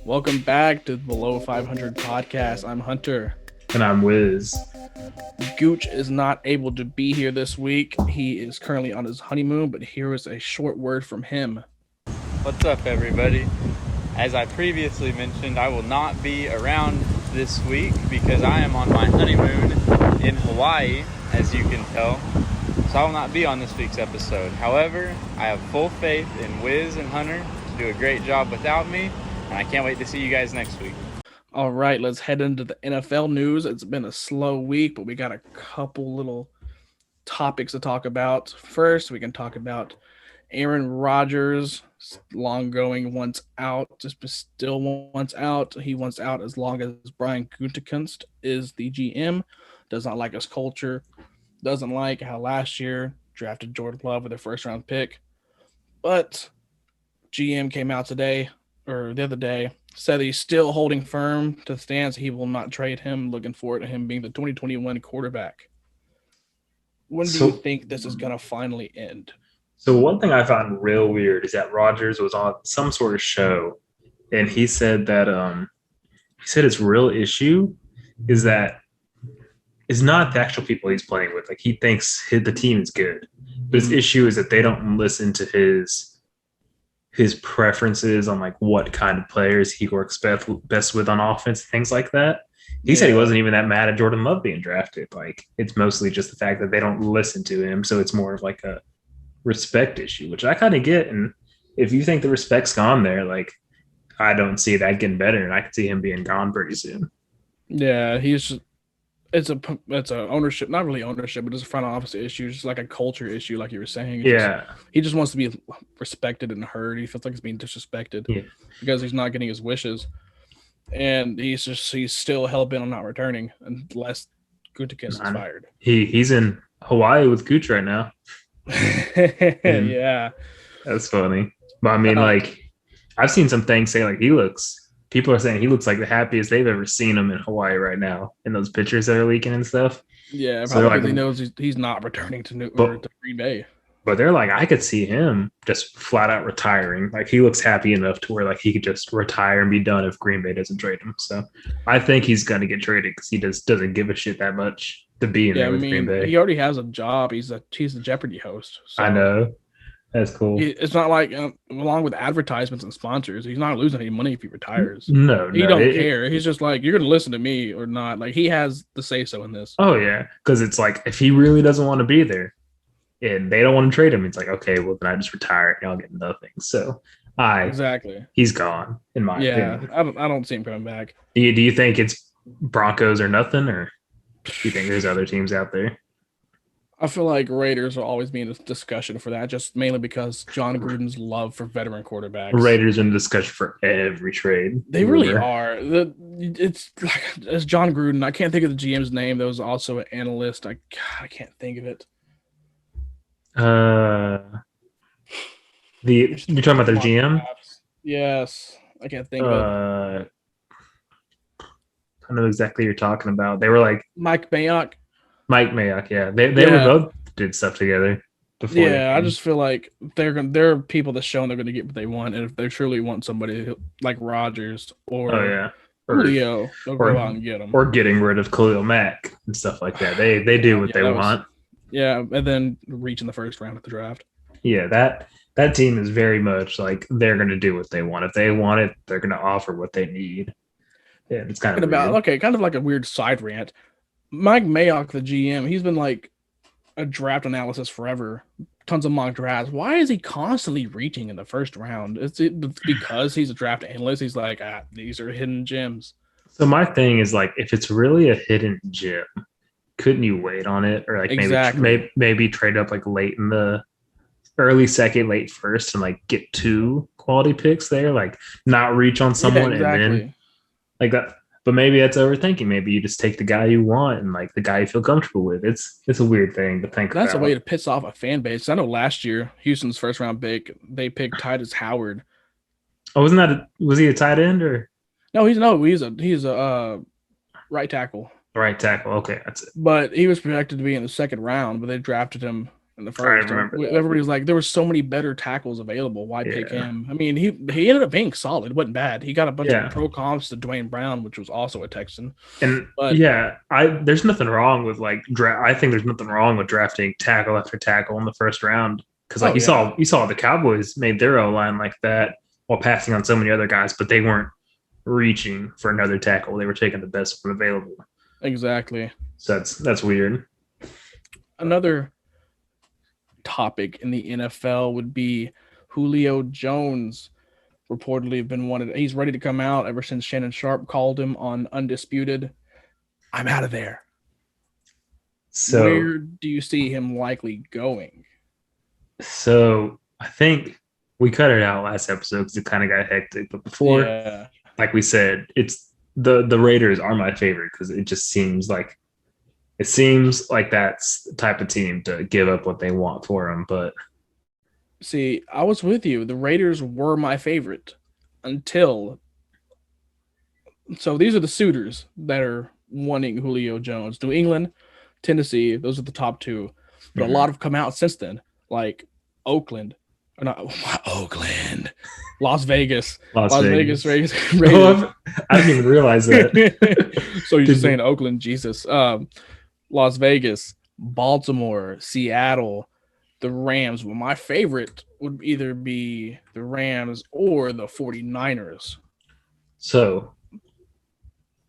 Welcome back to the Below 500 podcast. I'm Hunter. And I'm Wiz. Gooch is not able to be here this week. He is currently on his honeymoon, but here is a short word from him. What's up, everybody? As I previously mentioned, I will not be around this week because I am on my honeymoon in Hawaii, as you can tell. So I will not be on this week's episode. However, I have full faith in Wiz and Hunter to do a great job without me, and I can't wait to see you guys next week. All right, let's head into the NFL news. It's been a slow week, but we got a couple little topics to talk about. First, we can talk about Aaron Rodgers, long going, wants out, just still wants out. He wants out as long as Brian Gutekunst is the GM. Does not like his culture. Doesn't like how last year drafted Jordan Love with a first-round pick. But GM came out today, or the other day, said he's still holding firm to the stance. He will not trade him, looking forward to him being the 2021 quarterback. When do you think this is going to finally end? So one thing I found real weird is that Rodgers was on some sort of show, and he said that his real issue is that it's not the actual people he's playing with. Like, he thinks the team is good, but his issue is that they don't listen to his preferences on like what kind of players he works best with on offense, things like that. He said he wasn't even that mad at Jordan Love being drafted. Like, it's mostly just the fact that they don't listen to him. So it's more of like a respect issue, which I kind of get. And if you think the respect's gone there, like, I don't see that getting better, and I could see him being gone pretty soon. Yeah, it's a ownership, not really ownership, but it's a front office issue, just like a culture issue, like you were saying. He just wants to be respected and heard. He feels like he's being disrespected because he's not getting his wishes, and he's still hell bent on not returning unless Gutekunst is fired. He's in Hawaii with Gooch right now. Yeah, that's funny. But I mean, like, I've seen some things say like people are saying he looks like the happiest they've ever seen him in Hawaii right now in those pictures that are leaking and stuff. Yeah, probably because he knows he's not returning to Green Bay. But they're like, I could see him just flat out retiring. Like, he looks happy enough to where like he could just retire and be done if Green Bay doesn't trade him. So I think he's going to get traded because he just doesn't give a shit that much to be in there with Green Bay. He already has a job. He's a Jeopardy host. So. I know. That's cool. It's not like along with advertisements and sponsors, he's not losing any money if he retires. No, he don't care. He's just like, you're going to listen to me or not. Like, he has the say so in this. Oh yeah, because it's like if he really doesn't want to be there, and they don't want to trade him, it's like, okay, well then I just retire and I'll get nothing. So he's gone in my opinion. I don't see him coming back. Do you think it's Broncos or nothing, or do you think there's other teams out there? I feel like Raiders will always be in this discussion for that, just mainly because John Gruden's love for veteran quarterbacks. Raiders in discussion for every trade. They really are. It's like, as John Gruden, I can't think of the GM's name. That was also an analyst. I can't think of it. You're talking about their GM? Yes, I can't think of it. I know exactly what you're talking about. They were like Mike Mayock, yeah. They were both did stuff together before. Yeah, I just feel like they're people that's shown they're going to get what they want, and if they truly want somebody like Rodgers or Julio, they'll go out and get them. Or getting rid of Khalil Mack and stuff like that. They do what they want. Yeah, and then reach in the first round of the draft. Yeah, that team is very much like they're going to do what they want. If they want it, they're going to offer what they need. Yeah, it's kind of kind of like a weird side rant. Mike Mayock, the GM, he's been like a draft analysis forever. Tons of mock drafts. Why is he constantly reaching in the first round? It's because he's a draft analyst. He's like, these are hidden gems. So my thing is like, if it's really a hidden gem, couldn't you wait on it, or like maybe trade up like late in the early second, late first, and like get 2 quality picks there, like not reach on someone and then like that. But maybe that's overthinking. Maybe you just take the guy you want and like the guy you feel comfortable with. It's a weird thing to think. That's a way to piss off a fan base. I know last year Houston's first round pick, they picked Titus Howard. Oh, was he a tight end or? No, he's a right tackle. Right tackle. Okay, that's it. But he was projected to be in the second round, but they drafted him in the I first. remember that. Everybody was like, there were so many better tackles available. Why pick Yeah. him? I mean, he ended up being solid. It wasn't bad. He got a bunch of Yeah. pro comps to Dwayne Brown, which was also a Texan. And But yeah, there's nothing wrong with like I think there's nothing wrong with drafting tackle after tackle in the first round because like oh yeah, you saw the Cowboys made their O line like that while passing on so many other guys, but they weren't reaching for another tackle. They were taking the best one available. exactly. So that's weird. Another topic in the NFL would be Julio Jones. Reportedly have been wanted. He's ready to come out ever since Shannon Sharp called him on Undisputed. I'm out of there. So Where do you see him likely going? so I think we cut it out last episode because it kind of got hectic. But before, Yeah. like we said, it's the Raiders are my favorite because it seems like that's the type of team to give up what they want for them. But See, I was with you. The Raiders were my favorite until. So these are the suitors that are wanting Julio Jones. New England, Tennessee, those are the top two. But a lot have come out since then, like Oakland, or not Oakland, Las Vegas, Las Vegas Raiders. Oh, I didn't even realize that. So you're just saying Oakland, Jesus. Las Vegas, Baltimore, Seattle, the Rams. Well, my favorite would either be the Rams or the 49ers. So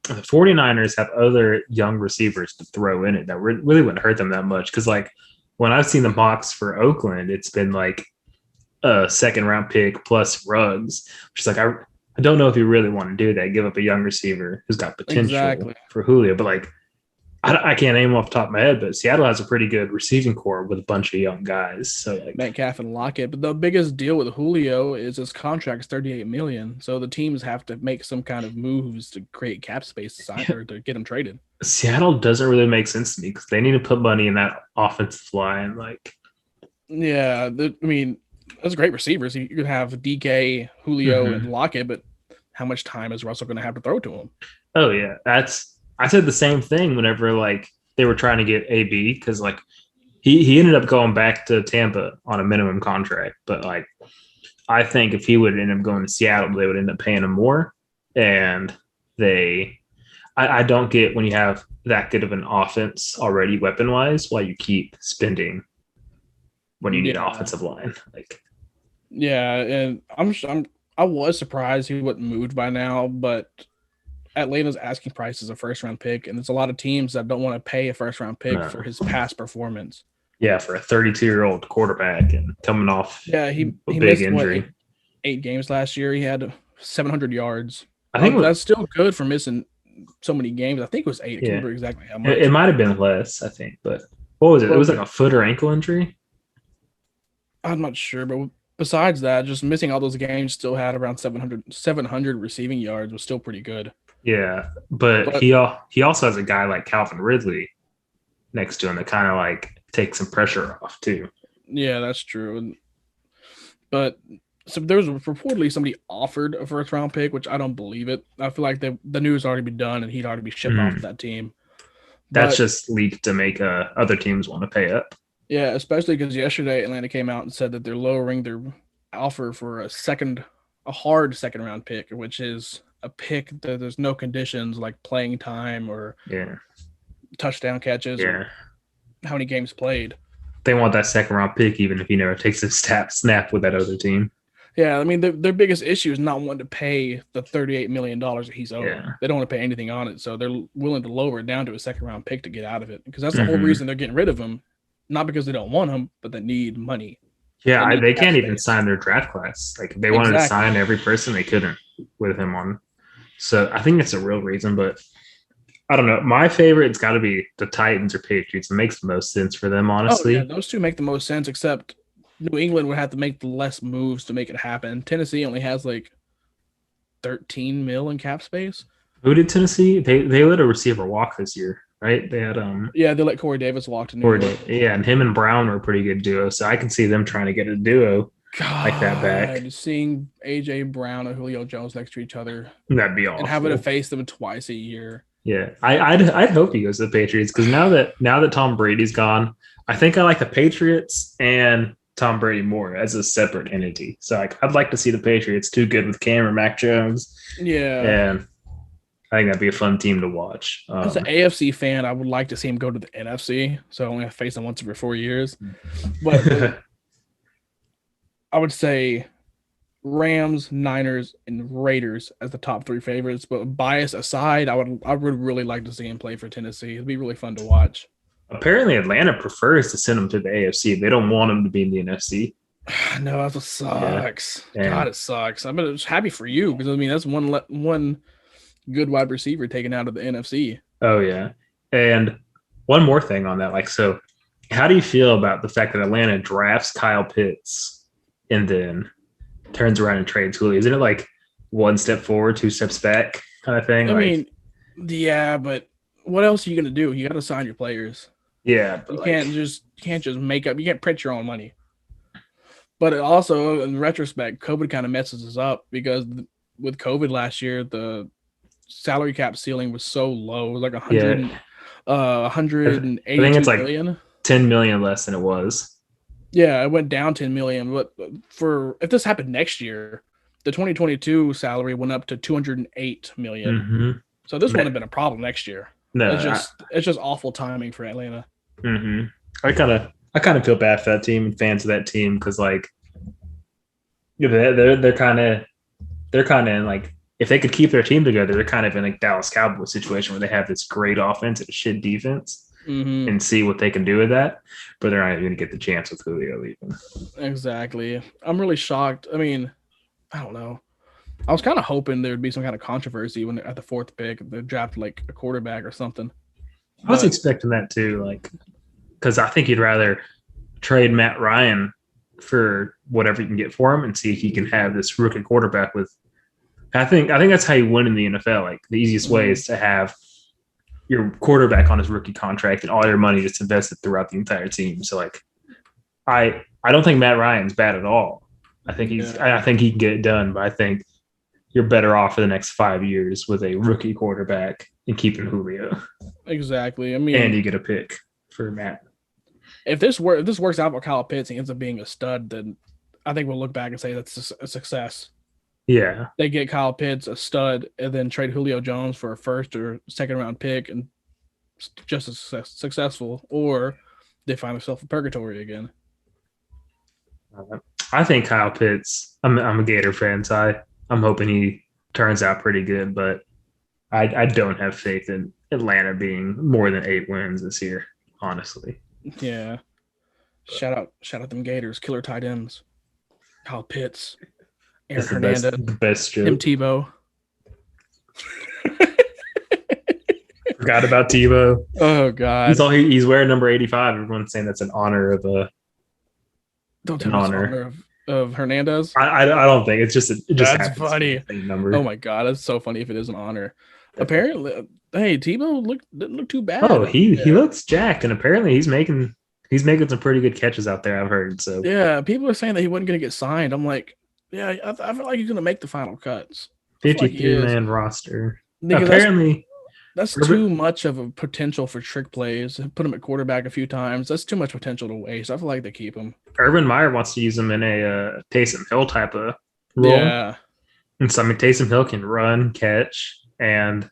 the 49ers have other young receivers to throw in it that really wouldn't hurt them that much. Because like when I've seen the mocks for Oakland, it's been like a second round pick plus Ruggs, which is like I don't know if you really want to do that. Give up a young receiver who's got potential for Julio, but like I can't name off the top of my head, but Seattle has a pretty good receiving core with a bunch of young guys. So like Metcalf and Lockett. But the biggest deal with Julio is his contract is $38 million. So the teams have to make some kind of moves to create cap space to sign or to get him traded. Seattle doesn't really make sense to me because they need to put money in that offensive line. Like, yeah, I mean, those are great receivers. You could have DK, Julio, and Lockett, but how much time is Russell going to have to throw to him? Oh yeah, I said the same thing whenever like they were trying to get AB because like he ended up going back to Tampa on a minimum contract, but like I think if he would end up going to Seattle, they would end up paying him more. And I don't get when you have that good of an offense already weapon wise, why you keep spending when you need an offensive line. Like, yeah, and I was surprised he wasn't moved by now, but Atlanta's asking price is a first round pick, and there's a lot of teams that don't want to pay a first round pick for his past performance. Yeah, for a 32-year-old quarterback and coming off he a big missed, injury. 8 games last year. He had 700 yards. I think that's still good for missing so many games. I think it was 8. I can't remember exactly how much. It might have been less, I think, but what was it? It was like a foot or ankle injury. I'm not sure, but besides that, just missing all those games, still had around 700 receiving yards, was still pretty good. Yeah, but he also has a guy like Calvin Ridley next to him that kind of like takes some pressure off too. Yeah, that's true. But so there was reportedly somebody offered a first round pick, which I don't believe it. I feel like the news already been done and he'd already be shipped off that team. That's just leaked to make other teams want to pay up. Yeah, especially because yesterday Atlanta came out and said that they're lowering their offer for a hard second round pick, which is a pick that there's no conditions like playing time or touchdown catches or how many games played. They want that second round pick even if he never takes a snap with that other team. Yeah, I mean their biggest issue is not wanting to pay the $38 million that he's owed. Yeah. They don't want to pay anything on it, so they're willing to lower it down to a second round pick to get out of it because that's the whole reason they're getting rid of him. Not because they don't want him, but they need money. Yeah, they can't even sign their draft class. Like if they wanted to sign every person, they couldn't with him on. So I think that's a real reason, but I don't know. My favorite's got to be the Titans or Patriots. It makes the most sense for them, honestly. Oh, yeah, those two make the most sense, except New England would have to make the less moves to make it happen. Tennessee only has like 13 mil in cap space. Who did Tennessee? They let a receiver walk this year, right? They had they let Corey Davis walk to New York. Yeah, and him and Brown were a pretty good duo. So I can see them trying to get a duo like that back. Seeing AJ Brown and Julio Jones next to each other. That'd be awesome. And having to face them twice a year. Yeah, I'd hope he goes to the Patriots because now that Tom Brady's gone, I think I like the Patriots and Tom Brady more as a separate entity. So I'd like to see the Patriots do good with Cam or Mac Jones, Yeah. and I think that'd be a fun team to watch. As an AFC fan, I would like to see him go to the NFC, so I only have to face him once every 4 years. But I would say Rams, Niners, and Raiders as the top 3 favorites. But bias aside, I would really like to see him play for Tennessee. It'd be really fun to watch. Apparently, Atlanta prefers to send him to the AFC. They don't want him to be in the NFC. No, that's what sucks. Yeah. God, it sucks. I'm just happy for you because I mean that's one good wide receiver taken out of the NFC. Oh yeah, and one more thing on that, like, so how do you feel about the fact that Atlanta drafts Kyle Pitts and then turns around and trades Julio? Isn't it like one step forward, 2 steps back kind of thing? I mean, yeah, but what else are you gonna do? You got to sign your players. Yeah, You can't just make up. You can't print your own money. But it also, in retrospect, COVID kind of messes us up because with COVID last year, the salary cap ceiling was so low, it was like 182 I think it's like million. 10 million less than it was. Yeah, it went down 10 million. But if this happened next year, the 2022 salary went up to 208 million. Mm-hmm. So this wouldn't have been a problem next year. No, it's just awful timing for Atlanta. Mm-hmm. I kind of feel bad for that team and fans of that team because like they're kind of in like, if they could keep their team together, they're kind of in like Dallas Cowboys situation where they have this great offense and a shit defense and see what they can do with that, but they're not even going to get the chance with Julio leaving. Exactly. I'm really shocked. I mean, I don't know. I was kind of hoping there would be some kind of controversy when at the 4th pick they drafted like a quarterback or something. I was expecting that too, like, because I think you'd rather trade Matt Ryan for whatever you can get for him and see if you can have this rookie quarterback with. I think that's how you win in the NFL. Like the easiest way is to have your quarterback on his rookie contract and all your money just invested throughout the entire team. So like, I don't think Matt Ryan's bad at all. I think I think he can get it done, but I think you're better off for the next 5 years with a rookie quarterback and keeping Julio. Exactly. I mean, and you get a pick for Matt. If this works out for Kyle Pitts and ends up being a stud, then I think we'll look back and say that's a success. Yeah. They get Kyle Pitts, a stud, and then trade Julio Jones for a 1st or 2nd round pick and just as successful, or they find themselves in purgatory again. I think Kyle Pitts, I'm a Gator fan, so I'm hoping he turns out pretty good, but I don't have faith in Atlanta being more than 8 wins this year, honestly. Yeah. Shout out them Gators, killer tight ends. Kyle Pitts, Aaron Hernandez, the best joke. Tim Tebow. Forgot about Tebow. Oh God. He's wearing number 85. Everyone's saying that's an honor of a Don't tell me it's honor of Hernandez. I don't think it's just that's funny. Number. Oh my God, that's so funny if it is an honor. Apparently, hey, Tebow didn't look too bad. Oh, he looks jacked, and apparently he's making some pretty good catches out there. I've heard. So yeah, people are saying that he wasn't going to get signed. I'm like, yeah, I feel like he's going to make the final cuts. 52-man roster. Because apparently, that's too much of a potential for trick plays. Put him at quarterback a few times. That's too much potential to waste. I feel like they keep him. Urban Meyer wants to use him in a Taysom Hill type of role. Yeah. And so, I mean, Taysom Hill can run, catch, and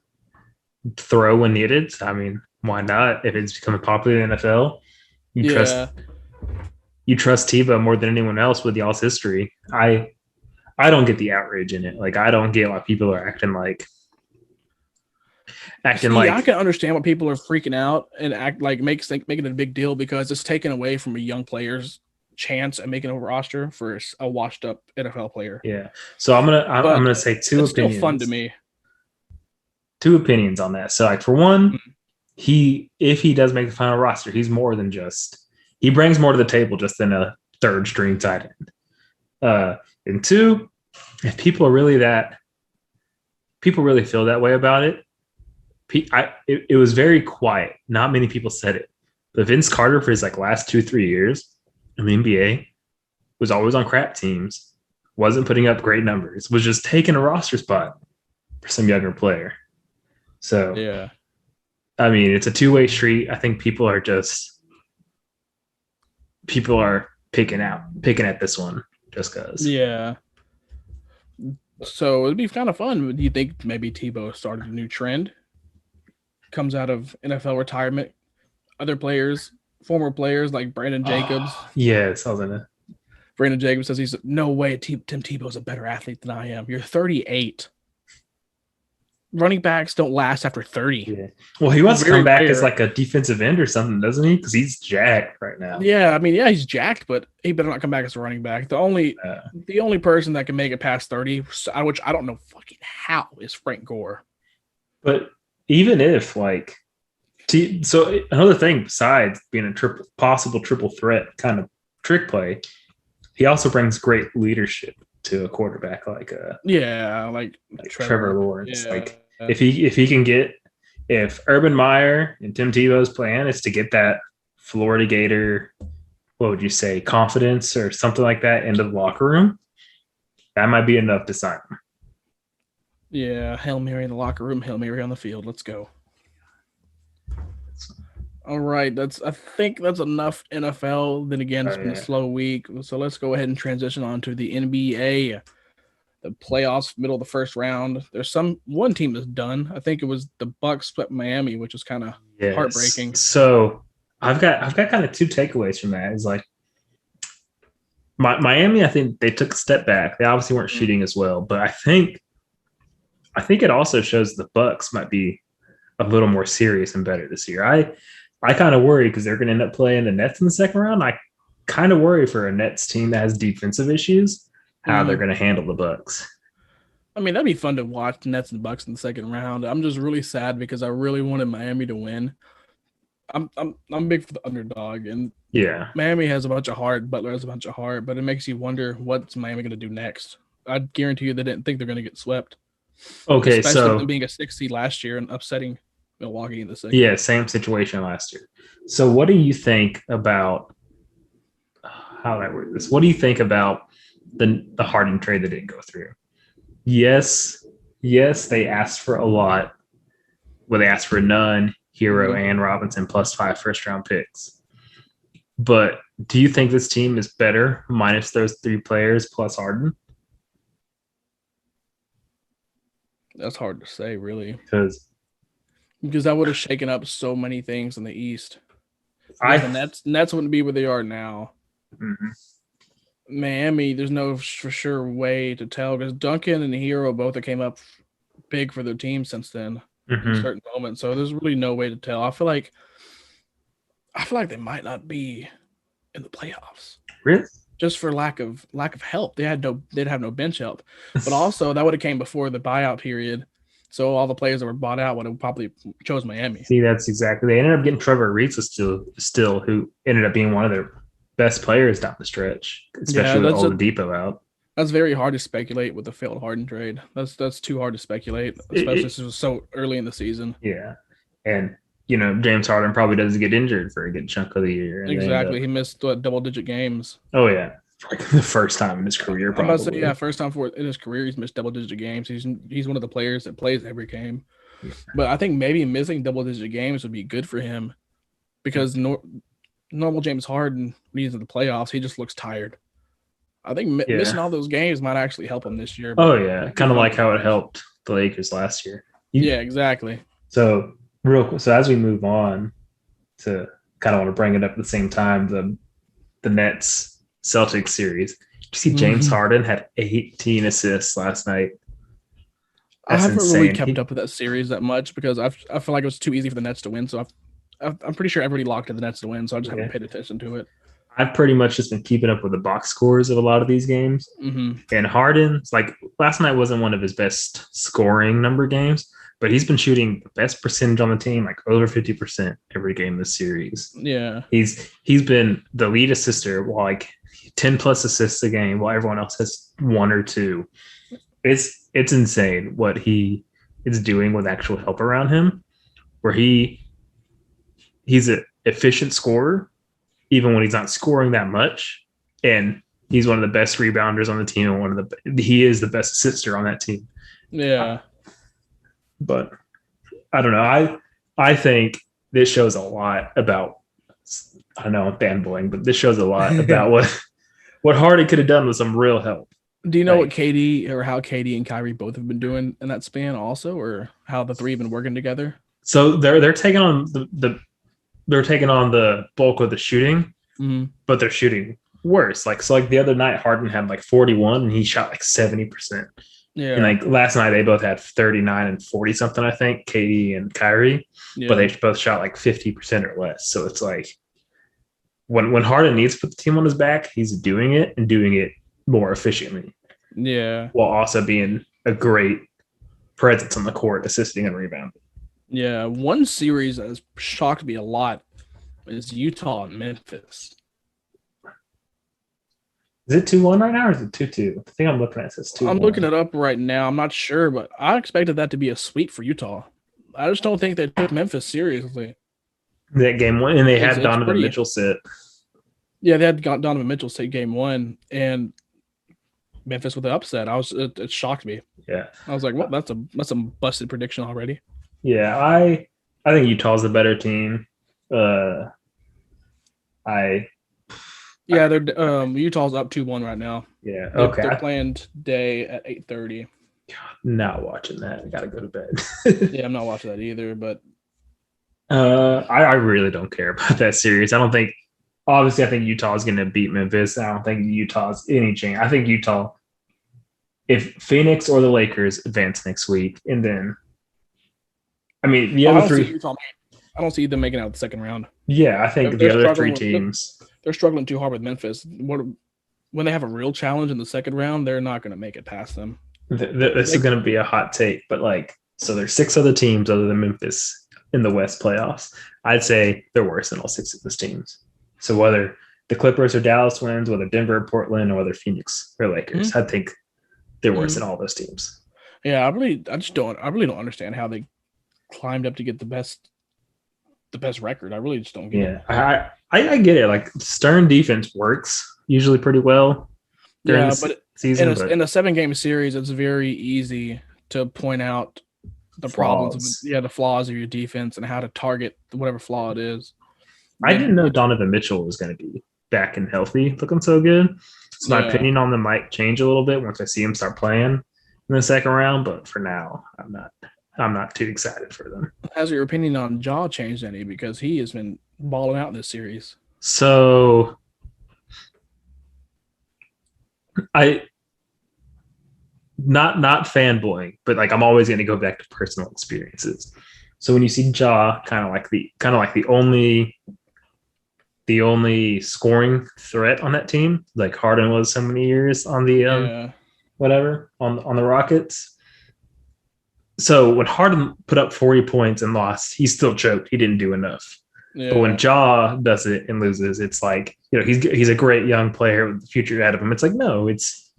throw when needed. So, I mean, why not? If it's becoming popular in the NFL, you trust Tebow more than anyone else with y'all's history. I don't get the outrage in it. Like, I don't get why people are acting like. I can understand why people are freaking out and act like making it a big deal because it's taken away from a young player's chance at making a roster for a washed up NFL player. Yeah. So I'm gonna say two opinions. It's still fun to me. 2 opinions on that. So like for one, if he does make the final roster, he brings more to the table just than a 3rd string tight end. And 2, if people really feel that way about it, it was very quiet. Not many people said it, but Vince Carter for his like last 2-3 years in the NBA was always on crap teams, wasn't putting up great numbers, was just taking a roster spot for some younger player. So yeah, I mean, it's a two-way street. I think people are picking at this one just because. Yeah. So it'd be kind of fun. Do you think maybe Tebow started a new trend? Comes out of NFL retirement. Other players, former players like Brandon Jacobs. Yes, I was in it. Brandon Jacobs says he's no way. Tim Tebow's a better athlete than I am. You're 38. Running backs don't last after 30. Yeah. Well, he wants to come back rare. as like a defensive end or something, doesn't he? Because he's jacked right now. Yeah, I mean, yeah, he's jacked, but he better not come back as a running back. The only person that can make it past 30, which I don't know fucking how, is Frank Gore. But even if so another thing besides being a possible triple threat kind of trick play, he also brings great leadership to a quarterback like Trevor Lawrence. Yeah. Like if Urban Meyer and Tim Tebow's plan is to get that Florida Gator, what would you say, confidence or something like that into the locker room, that might be enough to sign him. Yeah, Hail Mary in the locker room, Hail Mary on the field. Let's go. All right, I think that's enough NFL. Then again, it's been a slow week. So let's go ahead and transition on to the NBA. The playoffs, middle of the first round. There's one team that's done. I think it was the Bucks swept Miami, which was kind of heartbreaking. So I've got kind of two takeaways from that. Is like Miami, I think they took a step back. They obviously weren't shooting as well, but I think it also shows the Bucks might be a little more serious and better this year. I kind of worry because they're going to end up playing the Nets in the second round. I kind of worry for a Nets team that has defensive issues, how they're going to handle the Bucks. I mean, that'd be fun to watch Nets and Bucks in the second round. I'm just really sad because I really wanted Miami to win. I'm big for the underdog, and Miami has a bunch of heart. Butler has a bunch of heart, but it makes you wonder what's Miami going to do next. I guarantee you they didn't think they're going to get swept. Okay, especially so them being a 6 seed last year and upsetting Milwaukee in the second. Yeah, same situation last year. So what do you think about how I word this? What do you think about the Harden trade that didn't go through? Yes, they asked for a lot. Well, they asked for none, Hero and Robinson plus 5 first-round picks. But do you think this team is better minus those 3 players plus Harden? That's hard to say, really. Because that would have shaken up so many things in the East. The Nets wouldn't be where they are now. Mm-hmm. Miami, there's no for sure way to tell because Duncan and Hero both have came up big for their team since then in certain moments. So there's really no way to tell. I feel like they might not be in the playoffs. Really? Just for lack of help. They'd have no bench help. But also that would have came before the buyout period. So all the players that were bought out would have probably chose Miami. See, that's exactly. They ended up getting Trevor Ariza still, who ended up being one of their best players down the stretch, especially with Oladipo out. That's very hard to speculate with the failed Harden trade. That's too hard to speculate, especially since it was so early in the season. Yeah, and James Harden probably doesn't get injured for a good chunk of the year. Exactly, he missed double-digit games. Oh yeah, like the first time in his career. Probably. I'm about to say, first time in his career he's missed double-digit games. He's one of the players that plays every game. Yeah. But I think maybe missing double-digit games would be good for him because normal James Harden, when he's in the playoffs, he just looks tired. I think missing all those games might actually help him this year. Oh yeah, kind of like how it helped the Lakers last year. Yeah, exactly. So as we move on to kind of want to bring it up at the same time, the Nets Celtics series. Did you see James Harden had 18 assists last night? That's I haven't really kept up with that series that much because I feel like it was too easy for the Nets to win. So I'm pretty sure everybody locked in the Nets to win. So I just haven't paid attention to it. I've pretty much just been keeping up with the box scores of a lot of these games. And Harden's last night wasn't one of his best scoring number games, but he's been shooting the best percentage on the team, like over 50% every game this series. Yeah. He's been the lead assister, like 10 plus assists a game while everyone else has 1 or 2. It's insane what he is doing with actual help around him, where he's an efficient scorer, even when he's not scoring that much. And he's one of the best rebounders on the team and he is the best assister on that team. Yeah. But I don't know. I think this shows a lot about. I don't know, I'm fanboying, but this shows a lot about what Harden could have done with some real help. Do you know what Like, KD or how KD and Kyrie both have been doing in that span also, or how the three have been working together? so they're taking on they're taking on the bulk of the shooting, but they're shooting worse. Like the other night, Harden had like 41 and he shot like 70%. Yeah. And like last night, they both had 39 and 40 something, I think, KD and Kyrie, Yeah. but they both shot like 50% or less. So it's like when Harden needs to put the team on his back, he's doing it and doing it more efficiently. Yeah. While also being a great presence on the court, assisting and rebounding. Yeah. One series that has shocked me a lot is Utah and Memphis. Is it 2-1 right now or is it 2-2? The thing I'm looking at says 2-1. I'm looking it up right now. I'm not sure, but I expected that to be a sweep for Utah. I just don't think they took Memphis seriously. That game one, and they had It's Donovan Mitchell sit. Yeah, they had Donovan Mitchell take game one, and Memphis with the upset. It shocked me. Yeah, I was like, "Well, that's a busted prediction already." Yeah, I think Utah's the better team. They're Utah's up 2-1 right now. Yeah, okay. They're playing today at 8:30. Not watching that. I gotta go to bed. Yeah, I'm not watching that either. But I really don't care about that series. I think Utah is going to beat Memphis. I don't think Utah's any chance. I think Utah, if Phoenix or the Lakers advance next week, and then, I mean, the other three. I don't see them making out the second round. Yeah, I think the other three teams. They're struggling too hard with Memphis. When they have a real challenge in the second round, they're not going to make it past them. This is going to be a hot take, but so there's 6 other teams other than Memphis in the West playoffs. I'd say they're worse than all 6 of those teams. So whether the Clippers or Dallas wins, whether Denver or Portland, or whether Phoenix or Lakers, I think they're worse than all those teams. Yeah, I really don't understand how they climbed up to get the best record. I really just don't get it. I get it. Like Stern defense works usually pretty well during the season. In a 7-game series, it's very easy to point out the problems, the flaws of your defense and how to target whatever flaw it is. I didn't know Donovan Mitchell was going to be back and healthy, looking so good. So my opinion on them might change a little bit once I see him start playing in the second round. But for now, I'm not too excited for them. Has your opinion on Ja changed any? Because he has been balling out this series. So not fanboying, but I'm always going to go back to personal experiences. So when you see Ja kind of like the only scoring threat on that team, like Harden was so many years on the on the Rockets. So when Harden put up 40 points and lost, he still choked. He didn't do enough. Yeah. But when Ja does it and loses, it's like, he's a great young player with the future ahead of him. It's like, no, it's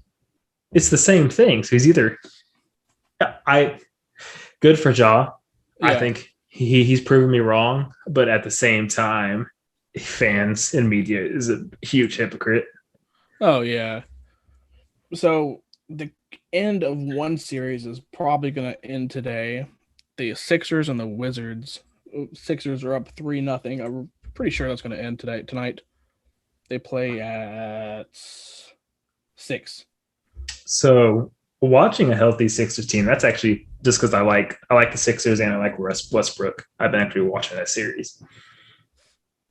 the same thing. So he's either good for Ja. Yeah. I think he's proven me wrong, but at the same time, fans and media is a huge hypocrite. Oh yeah. So the end of one series is probably going to end today. The Sixers and the Wizards. Sixers are up 3-0. I'm pretty sure that's going to end tonight. They play at 6. So watching a healthy Sixers team, that's actually just because I like the Sixers and I like Westbrook. I've been actually watching that series.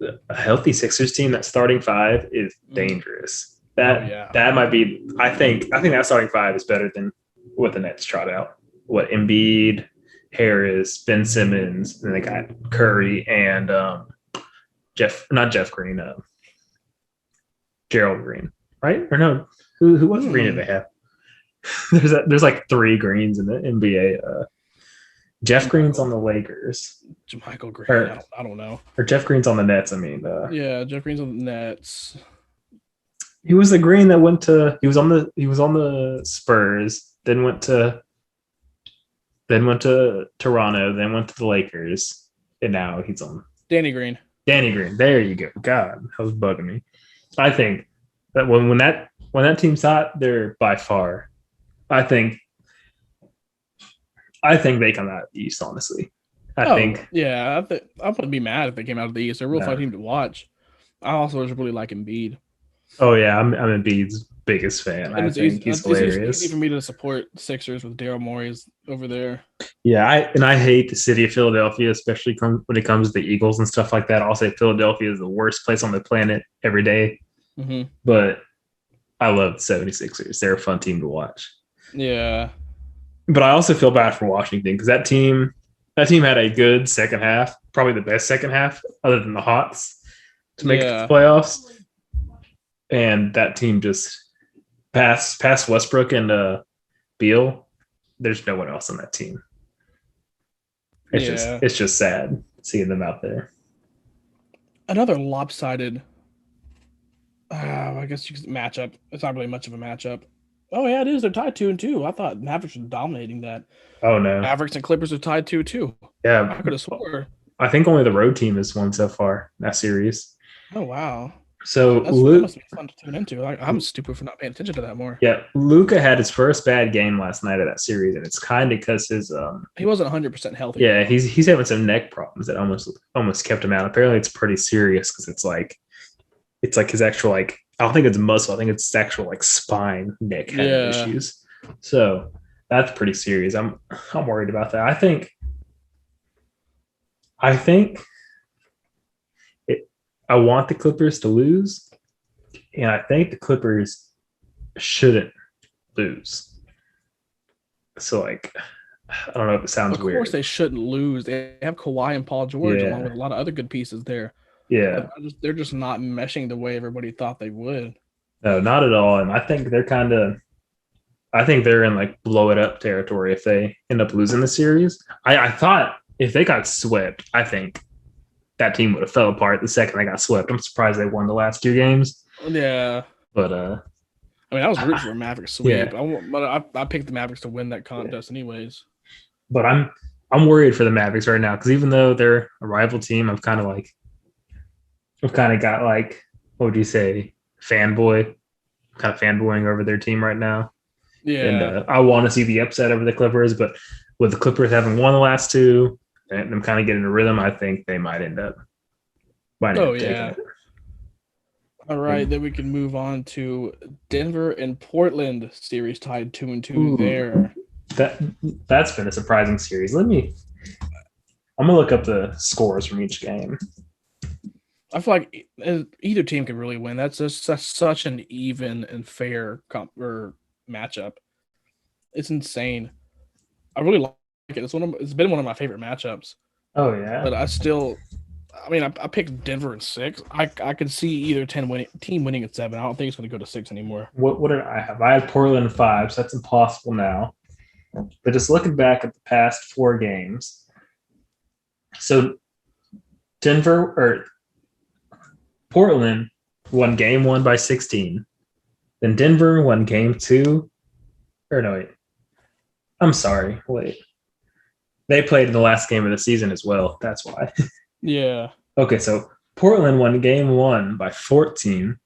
A healthy Sixers team, that starting 5 is dangerous. That might be. I think that starting 5 is better than what the Nets trot out. What Embiid, Harris, Ben Simmons, and they got Curry and Jeff Green, Gerald Green, right? Or no, who was Green did they have? There's like 3 Greens in the NBA. Jeff Green's on the Lakers. Michael Green. I don't know. Or Jeff Green's on the Nets. I mean, Jeff Green's on the Nets. He was the Green that went to. He was on the Spurs. Then went to Toronto. Then went to the Lakers, and now he's on. Danny Green. Danny Green. There you go. God, that was bugging me. I think that when that team's hot, they're by far. I think they come out East, honestly. I Oh think. yeah, I wouldn't be mad if they came out of the East. They're a real fun No. team to watch. I also just really like Embiid, Oh yeah, I'm Embiid's biggest fan. and I think he's it's easy for hilarious. me to support Sixers with Daryl Morey's over there. Yeah, I hate the city of Philadelphia, especially when it comes to the Eagles and stuff like that. I'll say Philadelphia is the worst place on the planet every day, Hmm. but I love the 76ers. They're a fun team to watch. Yeah, But I also feel bad for Washington because that team had a good second half, probably the best second half other than the Hawks to make it to the yeah, playoffs. And that team just past Westbrook and Beal. There's no one else on that team. yeah. It's just sad seeing them out there. Another lopsided. I guess you could matchup. It's not really much of a matchup. Oh yeah, it is. They're tied 2-2. I thought Mavericks were dominating that. Oh no, Mavericks and Clippers are tied 2-2. I yeah, could have swore. I think only the road team has won so far in that series. Oh wow, So that must be fun to tune into. I'm stupid for not paying attention to that more. yeah, Luca had his first bad game last night of that series, and it's kind of because his He wasn't 100% healthy. yeah, Though. he's having some neck problems that almost kept him out. Apparently, it's pretty serious because it's like his actual like I don't think it's muscle. I think it's actual like spine neck having Yeah, issues. So that's pretty serious. I'm worried about that. I think I want the Clippers to lose, and I think the Clippers shouldn't lose. So like I don't know if it sounds of weird. course they shouldn't lose. They have Kawhi and Paul George along Yeah. with a lot of other good pieces there. Yeah. They're just not meshing the way everybody thought they would. No, not at all. And I think they're in like blow it up territory if they end up losing the series. I thought if they got swept, I think that team would have fell apart the second they got swept. I'm surprised they won the last two games. Yeah, But I mean I was rooting for a Mavericks sweep. Yeah. I picked the Mavericks to win that contest anyways. but I'm worried for the Mavericks right now because even though they're a rival team, I've kind of got like, what would you say, fanboying over their team right now. And Yeah. I want to see the upset over the Clippers, but with the Clippers having won the last two and them kind of getting a rhythm, I think they might end up taking Yeah. it. All right, then we can move on to Denver and Portland series tied 2-2 Ooh. there. That's been a surprising series. I'm gonna look up the scores from each game. I feel like either team could really win. That's such an even and fair matchup. It's insane. I really like it. It's been one of my favorite matchups. Oh yeah. But I picked Denver in 6. I could see either team winning at 7. I don't think it's going to go to 6 anymore. What did I have? I had Portland 5, so that's impossible now. But just looking back at the past 4 games, so Portland won game 1 by 16. Then Denver won game 2. Or no, wait. I'm sorry. Wait. They played in the last game of the season as well. That's why. Yeah. Okay, so Portland won game 1 by 14.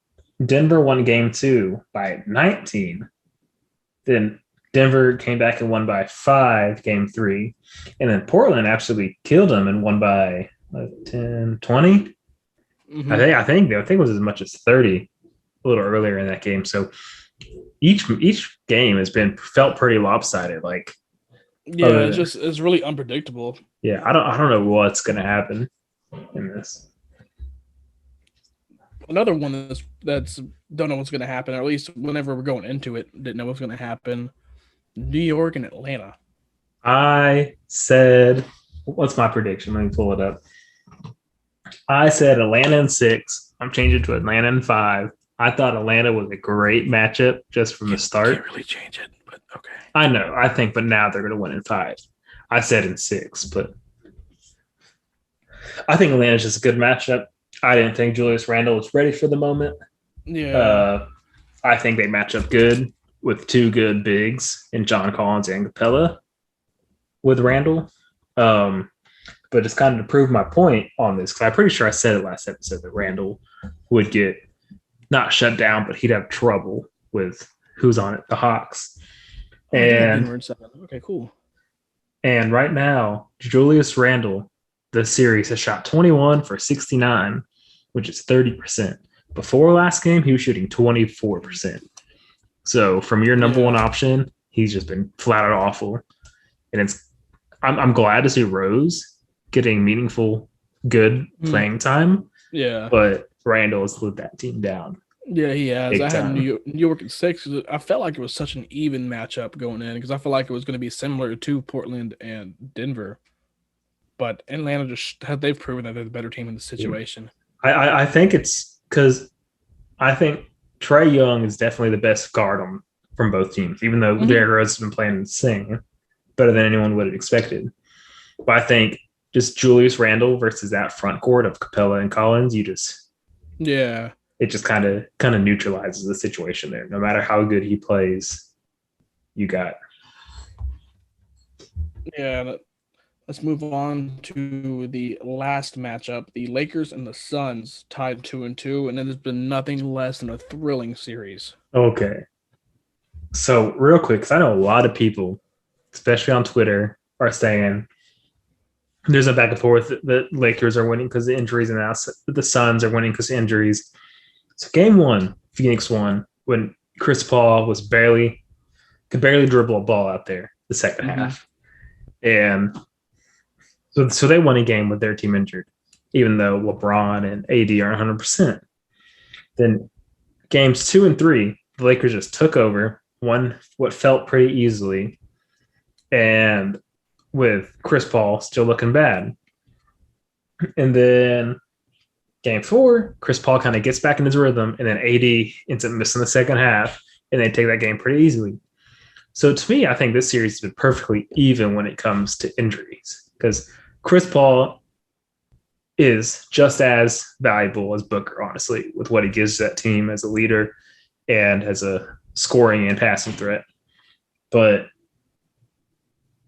Denver won game 2 by 19. Then Denver came back and won by 5 game 3. And then Portland absolutely killed them and won by 10, 20. Mm-hmm. I think it was as much as 30 a little earlier in that game. So each game has felt pretty lopsided. Like, yeah, it's really unpredictable. Yeah, I don't know what's gonna happen in this. Another one that's don't know what's gonna happen, or at least whenever we're going into it, didn't know what's gonna happen. New York and Atlanta. I said, what's my prediction? Let me pull it up. I said Atlanta in 6. I'm changing to Atlanta in 5. I thought Atlanta was a great matchup just from the start. Can't really change it, but okay. I know, but now they're going to win in 5. I said in 6, but I think Atlanta's just a good matchup. I didn't think Julius Randle was ready for the moment. Yeah. I think they match up good with 2 good bigs in John Collins and Capella with Randle. But it's kind of to prove my point on this, because I'm pretty sure I said it last episode that Randle would get not shut down, but he'd have trouble with who's on it, the Hawks. And Okay, cool. And right now, Julius Randle, the series, has shot 21 for 69, which is 30%. Before last game, he was shooting 24%. So from your number one Yeah. option, he's just been flat out awful. And I'm glad to see Rose getting meaningful, good Mm, playing time, yeah. but Randall has let that team down Yeah, he has. big I had time. New York at 6. 'Cause I felt like it was such an even matchup going in because I felt like it was going to be similar to Portland and Denver. But Atlanta they've proven that they're the better team in the situation. I think it's because I think Trey Young is definitely the best guard from both teams, even though Hmm. Derrick Rose has been playing insane, better than anyone would have expected. But I think just Julius Randle versus that front court of Capella and Collins, Yeah. it just kind of neutralizes the situation there. No matter how good he plays, you got Yeah. Let's move on to the last matchup. The Lakers and the Suns tied 2-2, and it has been nothing less than a thrilling series. okay. So real quick, because I know a lot of people, especially on Twitter, are saying there's a back and forth. The Lakers are winning because of injuries, and now the Suns are winning because of injuries. So game one, Phoenix won when Chris Paul could barely dribble a ball out there the 2nd Hmm. half, and so they won a game with their team injured, even though LeBron and AD are 100%. Then games 2 and 3, the Lakers just took over, won what felt pretty easily, and with Chris Paul still looking bad. And then game 4, Chris Paul kind of gets back in his rhythm, and then AD ends up missing the second half, and they take that game pretty easily. So to me, I think this series has been perfectly even when it comes to injuries because Chris Paul is just as valuable as Booker, honestly, with what he gives to that team as a leader and as a scoring and passing threat. But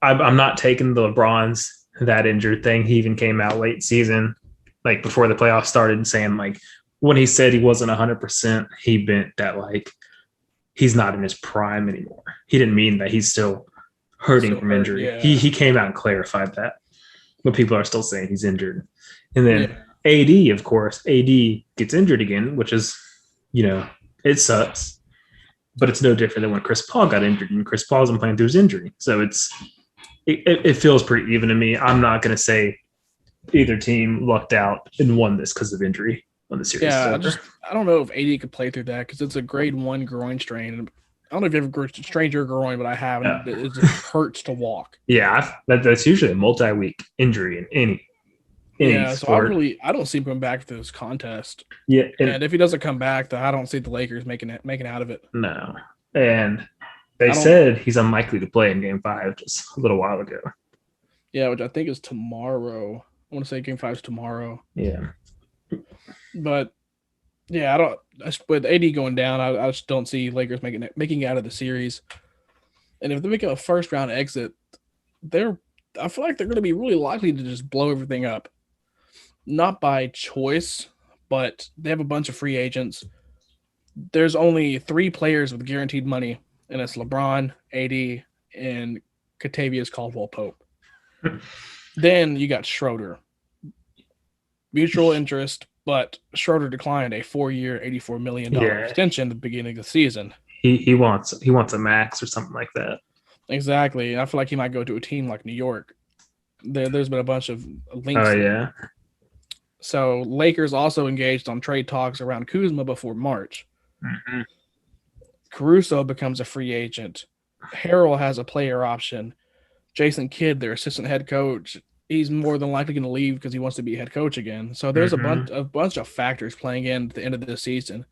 I'm not taking the LeBron's that injured thing. He even came out late season, like before the playoffs started, and saying like when he said he wasn't 100%, he meant that like he's not in his prime anymore. He didn't mean that he's still hurting So from hurt, injury. yeah. He came out and clarified that, but people are still saying he's injured. And then Yeah. AD, of course, AD gets injured again, which is, you know, it sucks, but it's no different than when Chris Paul got injured and Chris Paul isn't playing through his injury. So it feels pretty even to me. I'm not going to say either team lucked out and won this because of injury when the series is Yeah, over. I don't know if AD could play through that because it's a grade 1 groin strain. I don't know if you ever strained your groin, but I haven't. Uh, It just hurts to walk. yeah, that's usually a multi-week injury in any Yeah, so sport. I don't see him coming back to this contest. Yeah, and And if he doesn't come back, then I don't see the Lakers making out of it. no, and they I don't. said he's unlikely to play in Game 5 just a little while ago. Yeah, which I think is tomorrow. I want to say Game 5 is tomorrow. Yeah, But yeah, I don't. With AD going down, I just don't see Lakers making out of the series. And if they make a first round exit, they're I feel like they're going to be really likely to just blow everything up. Not by choice, but they have a bunch of free agents. There's only 3 players with guaranteed money, and it's LeBron, AD, and Katavious Caldwell Pope. Then you got Schroeder. Mutual interest, but Schroeder declined a 4-year, $84 million yeah. extension at the beginning of the season. He wants a max or something like that. Exactly. I feel like he might go to a team like New York. There's been a bunch of Oh links there. yeah, So Lakers also engaged on trade talks around Kuzma before March. mm-hmm. Caruso becomes a free agent. Harrell has a player option. Jason Kidd, their assistant head coach, he's more than likely going to leave because he wants to be head coach again. So there's Mm-hmm. a bunch of factors playing in at the end of this season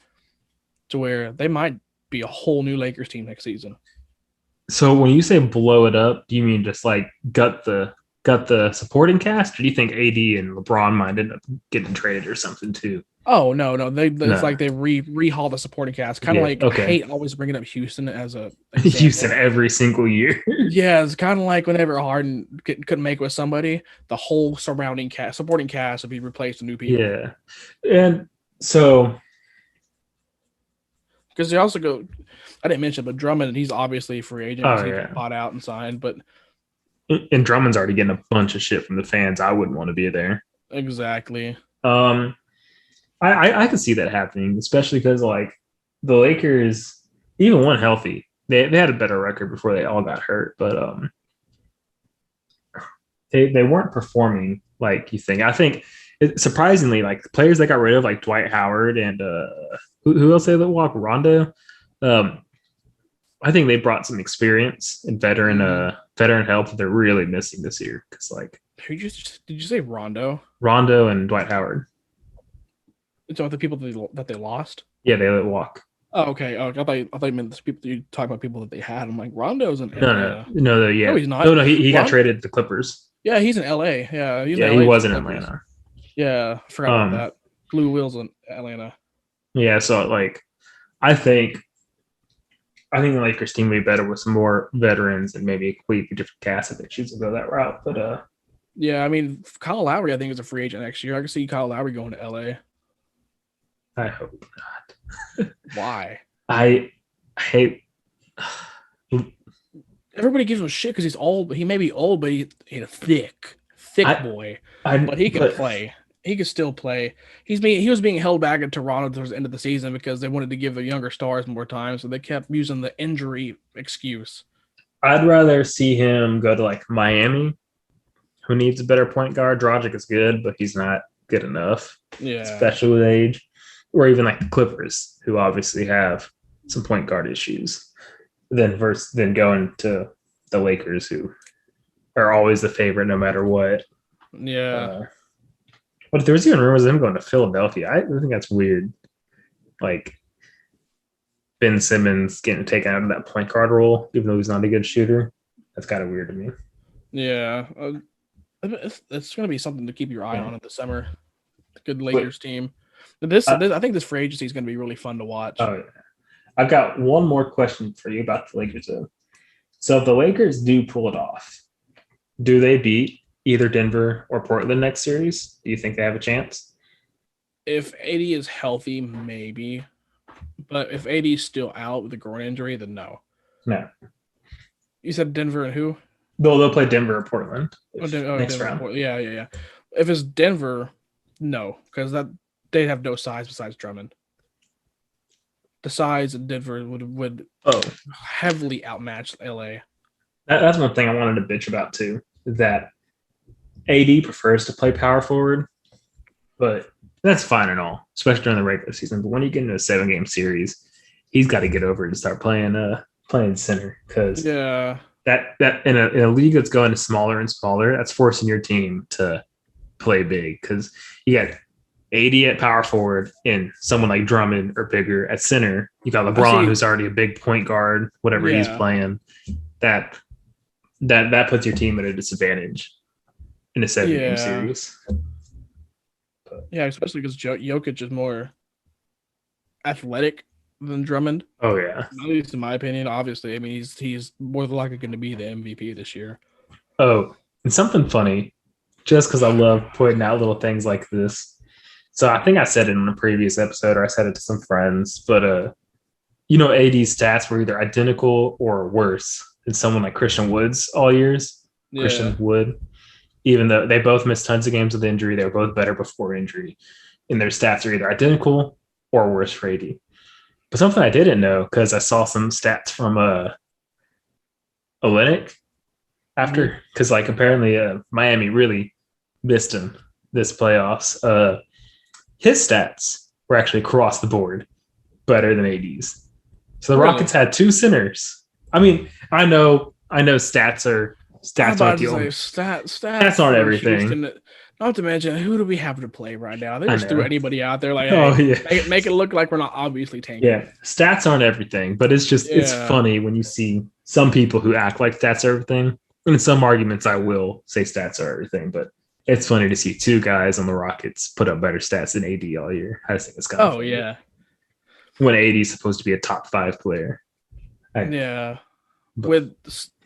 to where they might be a whole new Lakers team next season. So when you say blow it up, do you mean just like gut the supporting cast, or do you think AD and LeBron might end up getting traded or something too? Oh no, it's No. like they rehaul the supporting cast. Kind of Yeah. like I Okay. hate always bringing up Houston as a Houston example. every single year. Yeah, it's kind of like whenever Harden couldn't make with somebody, the whole surrounding cast, supporting cast, would be replaced with new people. Yeah. And so Because they also go, I didn't mention, but Drummond, he's obviously a free agent because oh he yeah. got bought out and signed. But and Drummond's already getting a bunch of shit from the fans. I wouldn't want to be there. Exactly. Um, I could see that happening, especially because like the Lakers, even when healthy, they had a better record before they all got hurt, but they weren't performing like you think. I think surprisingly, like the players they got rid of, like Dwight Howard and who else they let walk? Rondo. Um, I think they brought some experience and veteran help that they're really missing this year. Because like Did you say Rondo? Rondo and Dwight Howard. It's about the people that they lost. Yeah, they let walk. Oh, okay. Oh, I thought you meant the people you talk about people that they had. I'm like Rondo's in No, Atlanta. yeah. No, he's not. No, he got traded to the Clippers. Yeah, he's in LA. Yeah, he's in Yeah, LA he was in Clippers. Atlanta. Yeah, I forgot about that. Blue Wheels in Atlanta. Yeah, so like I think the Lakers team would be better with some more veterans and maybe a completely different cast if they choose to go that route. But yeah, I mean Kyle Lowry, I think is a free agent next year. I can see Kyle Lowry going to LA. I hope not. Why? I hate. Everybody gives him shit because he's old. He may be old, but he's a thick boy. But he can play. He can still play. He was being held back in Toronto towards the end of the season because they wanted to give the younger stars more time, so they kept using the injury excuse. I'd rather see him go to like Miami, who needs a better point guard. Rodgers is good, but he's not good enough. Yeah, especially with age, or even like the Clippers, who obviously have some point guard issues. Then going to the Lakers, who are always the favorite no matter what. Yeah. But there was even rumors of him going to Philadelphia. I think that's weird. Like Ben Simmons getting taken out of that point guard role, even though he's not a good shooter. That's kind of weird to me. Yeah. It's going to be something to keep your eye on in the summer. The good Lakers team. I think this free agency is going to be really fun to watch. Oh, yeah. I've got one more question for you about the Lakers, though. So if the Lakers do pull it off, do they beat either Denver or Portland next series? Do you think they have a chance? If AD is healthy, maybe. But if AD is still out with a groin injury, then no. No. You said Denver and who? They'll play Denver or Portland next Denver, round. Portland. Yeah. If it's Denver, no, because they'd have no size besides Drummond. The size of Denver would heavily outmatch LA. That's one thing I wanted to bitch about too, is that AD prefers to play power forward, but that's fine and all, especially during the regular season. But when you get into a 7-game series, he's got to get over it and start playing center, because that in a league that's going to smaller and smaller, that's forcing your team to play big, because you got AD at power forward and someone like Drummond or bigger at center. You got LeBron, who's already a big point guard, whatever he's playing. That puts your team at a disadvantage in a 7-game series. Yeah, especially because Jokic is more athletic than Drummond. Oh yeah, at least in my opinion. Obviously, I mean he's more than likely going to be the MVP this year. Oh, and something funny, just because I love pointing out little things like this. So I think I said it in a previous episode, or I said it to some friends, but AD's stats were either identical or worse than someone like Christian Wood's all years. Yeah. Christian Wood, even though they both missed tons of games with injury, they were both better before injury, and their stats are either identical or worse for AD. But something I didn't know, because I saw some stats from Olynyk after, because like apparently Miami really missed him this playoffs. His stats were actually across the board better than AD's. So the Rockets had 2 centers. I mean, I know stats aren't the only stats aren't everything. Houston, not to mention, who do we have to play right now? They just threw anybody out there, like, make it look like we're not obviously tanking. Yeah, stats aren't everything, but it's just it's funny when you see some people who act like stats are everything. And in some arguments, I will say stats are everything, but it's funny to see 2 guys on the Rockets put up better stats than AD all year. I just think it's kind of funny. Yeah. When AD is supposed to be a top 5 player. With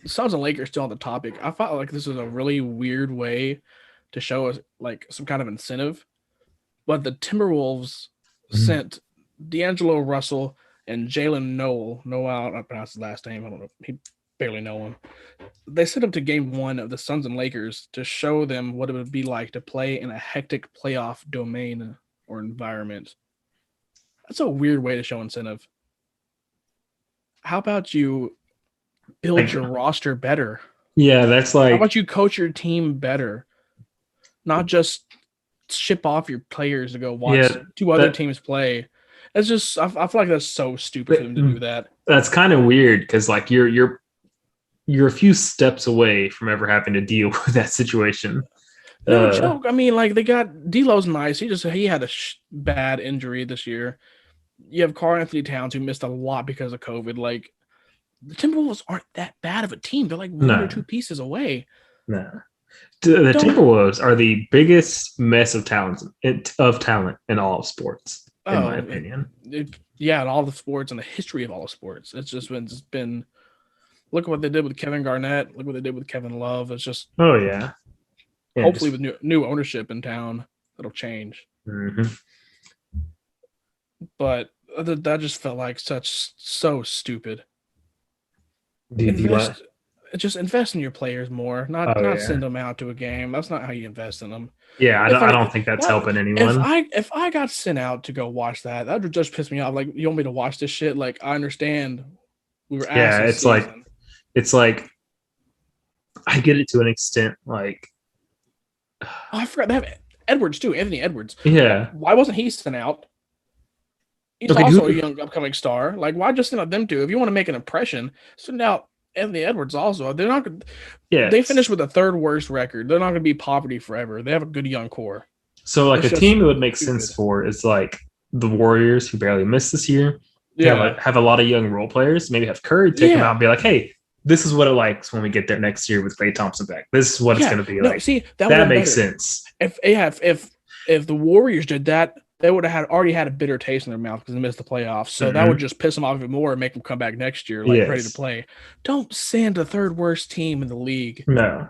Suns and Lakers still on the topic, I felt like this is a really weird way to show us like some kind of incentive. But the Timberwolves sent D'Angelo Russell and Jalen Noel. I don't pronounce his last name. I don't know. barely know him. They set up to game 1 of the Suns and Lakers to show them what it would be like to play in a hectic playoff domain or environment. That's a weird way to show incentive. How about you build Like, your roster better? yeah, that's How like about you coach your team better? Not just ship off your players to go watch yeah, 2 other that teams play. It's just I feel like that's so stupid for them to do that. that's kind of weird because like you're a few steps away from ever having to deal with that situation. No Uh, joke. I mean, like they got D'Lo's nice. He had a bad injury this year. You have Karl Anthony Towns who missed a lot because of COVID. Like the Timberwolves aren't that bad of a team. They're like one or no, two pieces away. no. The Don't. Timberwolves are the biggest mess of talent in all of sports, in my Oh, opinion. yeah, in all the sports and the history of all the sports, it's just been. Look at what they did with Kevin Garnett. Look what they did with Kevin Love. It's just Oh yeah, yeah. hopefully with new ownership in town, it'll change. Mhm. But that just felt like so stupid. Do you want? Invest in your players more, Oh not yeah, send them out to a game. That's not how you invest in them. yeah. If I I don't think that's why, helping anyone. if I got sent out to go watch that would just piss me off. Like you want me to watch this shit? Like I understand we were asked Yeah, this season. it's like I get it to an extent. Like, Oh, I forgot they have Edwards too, Anthony Edwards. yeah, Why wasn't he sent out? He's okay. also a Who? young upcoming star. Like why just send out them two? If you want to make an impression, send out Anthony Edwards also. They're not. Yeah. They finished with the third worst record. They're not going to be poverty forever. They have a good young core. So like It's a just team that would make stupid. sense for is like the Warriors who barely missed this year. Yeah. Have a lot of young role players. Maybe have Curry take them out Yeah. and be like, hey, this is what it likes when we get there next year with Klay Thompson back. This is what it's Yeah. going to be No, like. see, that would That have been makes better. sense. If the Warriors did that, they would have already had a bitter taste in their mouth because they missed the playoffs. So that would just piss them off even more and make them come back next year, like ready to Yes. play. Don't send the third worst team in the league. No.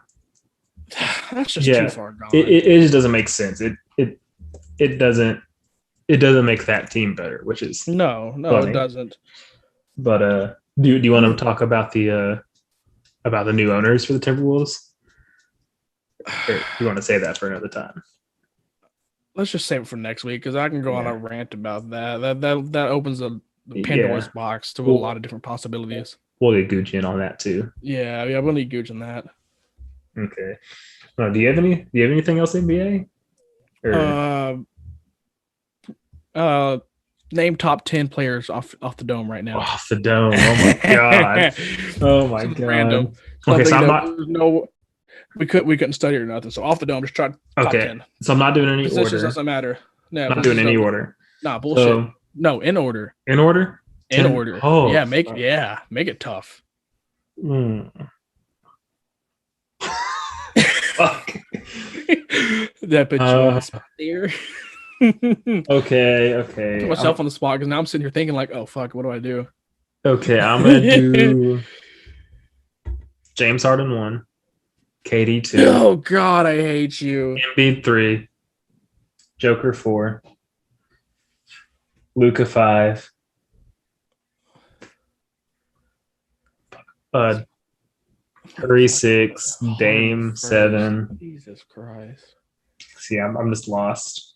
That's just Yeah. too far gone. It just doesn't make sense. It doesn't make that team better, which is No, funny. it doesn't. But do you want to talk about the new owners for the Timberwolves? Or do you want to say that for another time? Let's just save it for next week because I can go on a rant about that. That opens the Pandora's box to a lot of different possibilities. We'll get Gooch in on that too. Yeah, we'll need Gooch in that. Okay. Do you have anything else NBA? Or Name top 10 players off the dome right now. off the dome? Oh my god! Oh my god! Random. Okay, so I'm not. We couldn't study or nothing. So off the dome, just try top Okay, 10. so I'm not doing any Positions order. doesn't matter. No, I'm not doing any order. Nah, bullshit. So, No, in order. in order. In 10? order. Oh, yeah, make it tough. Fuck. That put you on the spot there. Okay. Put myself on the spot because now I'm sitting here thinking like, oh fuck, what do I do? Okay, I'm gonna do James Harden 1, KD 2, Oh god, I hate you. Embiid 3, Joker 4, Luka 5, Curry 6, Dame 7. Jesus Christ. See, I'm just lost.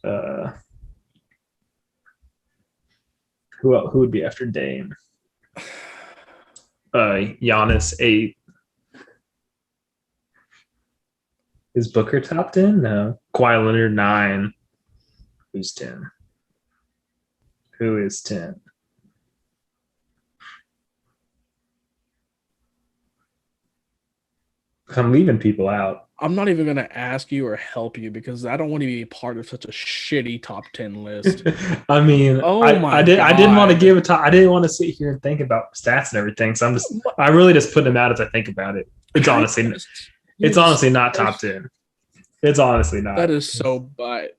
Who would be after Dame? Giannis 8. Is Booker top 10? No. Kawhi Leonard 9. Who's 10? Who is 10? I'm leaving people out. I'm not even gonna ask you or help you because I don't want to be part of such a shitty top 10 list. I mean, I didn't want to give a top. I didn't want to sit here and think about stats and everything. So I really just put them out as I think about it. It's honestly not top 10. It's honestly not. That is so bad.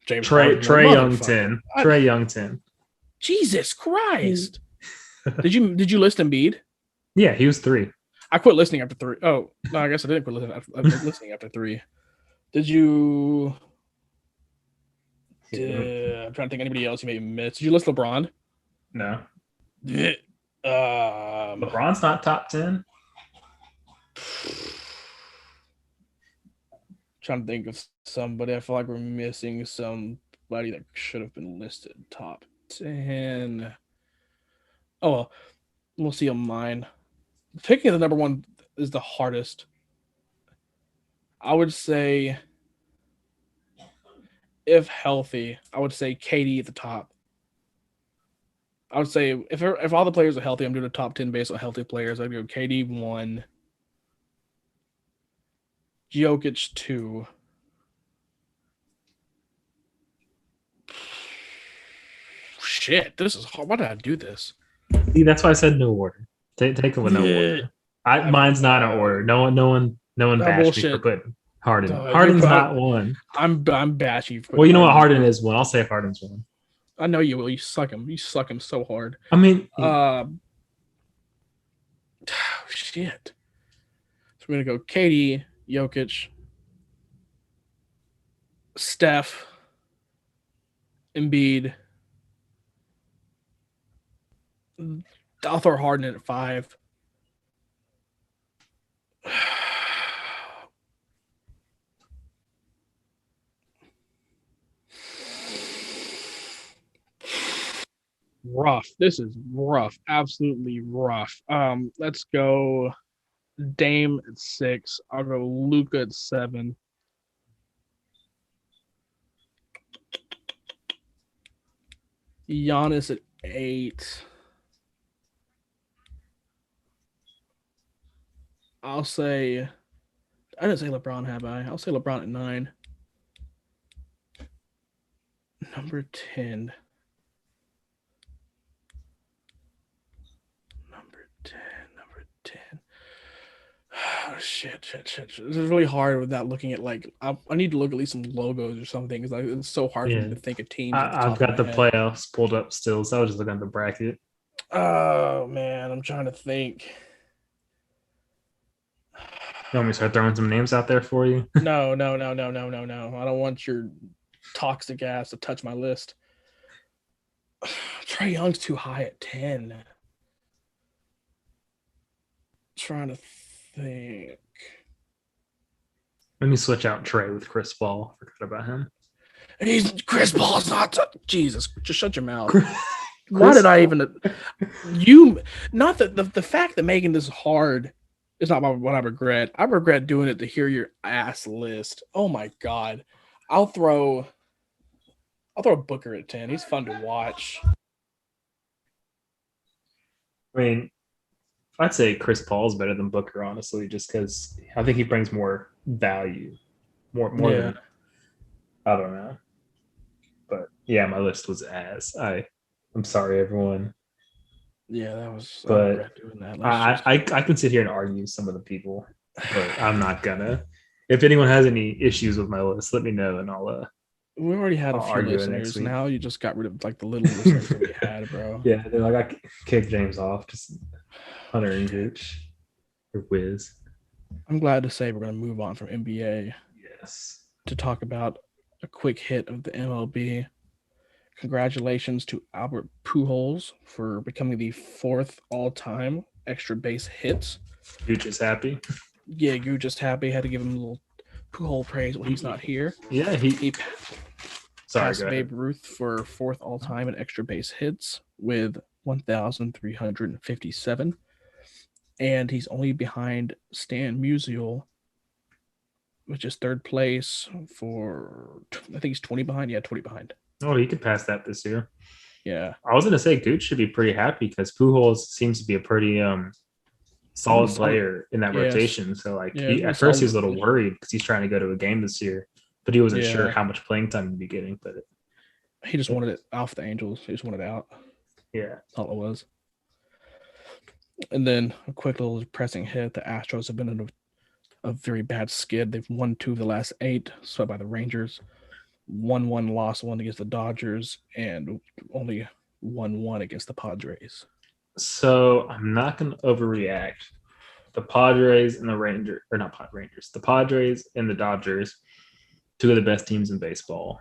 James Trey Young 10. Trey Young 10. Jesus Christ. Did you list Embiid? Yeah, he was 3. I quit listening after 3. Oh, no, I guess I didn't quit listening. I was listening after 3. Did you? I'm trying to think anybody else you may have missed. Did you list LeBron? No. LeBron's not top 10. Trying to think of somebody. I feel like we're missing somebody that should have been listed top 10. Oh, well, we'll see on mine. Picking the number one is the hardest. I would say, if healthy, I would say KD at the top. I would say if all the players are healthy, I'm doing a top 10 based on healthy players. I'd go KD 1, Jokic 2. Shit, this is hard. Why did I do this? See, that's why I said no order. Take it with no order. Mine's not in order. No one bashed me for putting Harden. Harden's not one. I'm bashing. Well, you know what? Harden is one. I'll say if Harden's one. I know you will. You suck him. You suck him so hard. I mean, shit. So we're gonna go KD, Jokic, Steph, Embiid. I'll throw Harden in at 5. Rough. This is rough. Absolutely rough. Let's go Dame at 6. I'll go Luka at 7. Giannis at 8. I'll say, I didn't say LeBron, have I? I'll say LeBron at 9. Number 10. Number 10. Oh, shit. This is really hard without looking at, like, I need to look at least some logos or something, because it's so hard for me to think of teams. I've got the playoffs pulled up still, so I was just looking at the bracket. Oh, man, I'm trying to think. You want me to start throwing some names out there for you? No. I don't want your toxic ass to touch my list. Trae Young's too high at 10. Trying to think. Let me switch out Trae with Chris Paul. Forgot about him. Chris Paul's not. Jesus, just shut your mouth. Why did I even? Not the fact that making this hard is not what I regret. I regret doing it to hear your ass list. Oh my god, I'll throw Booker at 10. He's fun to watch. I mean, I'd say Chris Paul's better than Booker, honestly, just because I think he brings more value, more than I don't know. But yeah, my list was ass. I'm sorry, everyone. Yeah, that was. But I can sit here and argue some of the people, but I'm not gonna. If anyone has any issues with my list, let me know, and I'll. We already had a few listeners. Now you just got rid of like the little listeners that we had, bro. Yeah, they're like, I kicked James off. Just Hunter and Gooch or Wiz. I'm glad to say we're going to move on from NBA. Yes. To talk about a quick hit of the MLB. Congratulations to Albert Pujols for becoming the 4th all-time extra base hits. Gooch is happy. Yeah, Gooch is happy. Had to give him a little Pujol praise when he's not here. Yeah, he passed Babe Ruth for 4th all-time in extra base hits with 1,357. And he's only behind Stan Musial, which is 3rd place for, I think he's 20 behind. Yeah, 20 behind. Oh, he could pass that this year. Yeah. I was going to say Gooch should be pretty happy because Pujols seems to be a pretty solid player in that rotation. So, like, at first he was a little worried because he's trying to go to a game this year, but he wasn't sure how much playing time he'd be getting. But he just wanted it off the Angels. He just wanted it out. Yeah. That's all it was. And then a quick little depressing hit. The Astros have been in a very bad skid. They've won 2 of the last 8, swept by the Rangers. 1-1, lost 1 against the Dodgers, and only 1-1 against the Padres. So I'm not going to overreact. The Padres and the Rangers, or not Rangers, the Padres and the Dodgers, 2 of the best teams in baseball.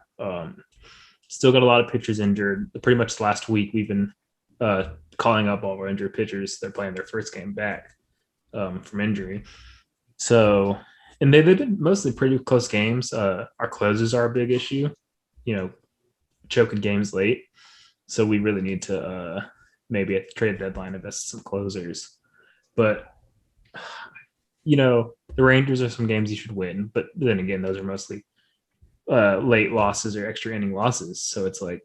Still got a lot of pitchers injured. Pretty much last week we've been calling up all our injured pitchers. They're playing their first game back from injury. So, and they've been mostly pretty close games. Our closers are a big issue, choking games late. So we really need to maybe at the trade deadline invest some closers. But, the Rangers are some games you should win. But then again, those are mostly late losses or extra inning losses. So it's like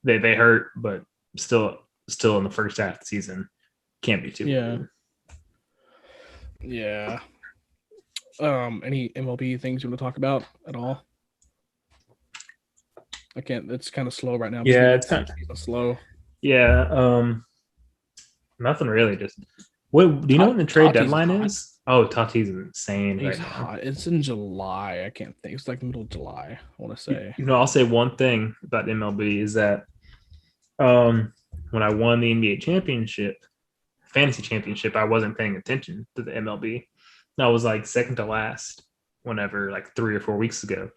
they hurt, but still in the first half of the season, can't be too worried. Yeah. Any MLB things you want to talk about at all? I can't. It's kind of slow right now. Yeah, it's kind of slow. Yeah. Nothing really. Just what do you know when the trade deadline is? Oh, Tatis is insane right now. Hot. It's in July. I can't think. It's like the middle of July. I want to say. I'll say one thing about MLB is that when I won the NBA fantasy championship, I wasn't paying attention to the MLB. I was like second to last whenever, like 3 or 4 weeks ago.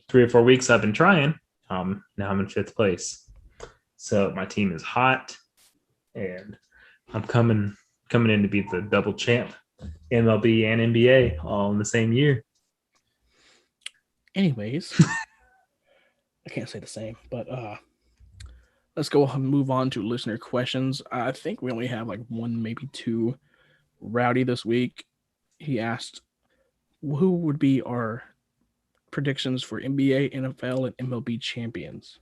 3 or 4 weeks I've been trying. Now I'm in 5th place. So my team is hot, and I'm coming in to be the double champ, MLB and NBA all in the same year. Anyways, I can't say the same, but let's go and move on to listener questions. I think we only have like 1, maybe 2. Rowdy this week, he asked, who would be our predictions for NBA, NFL, and MLB champions?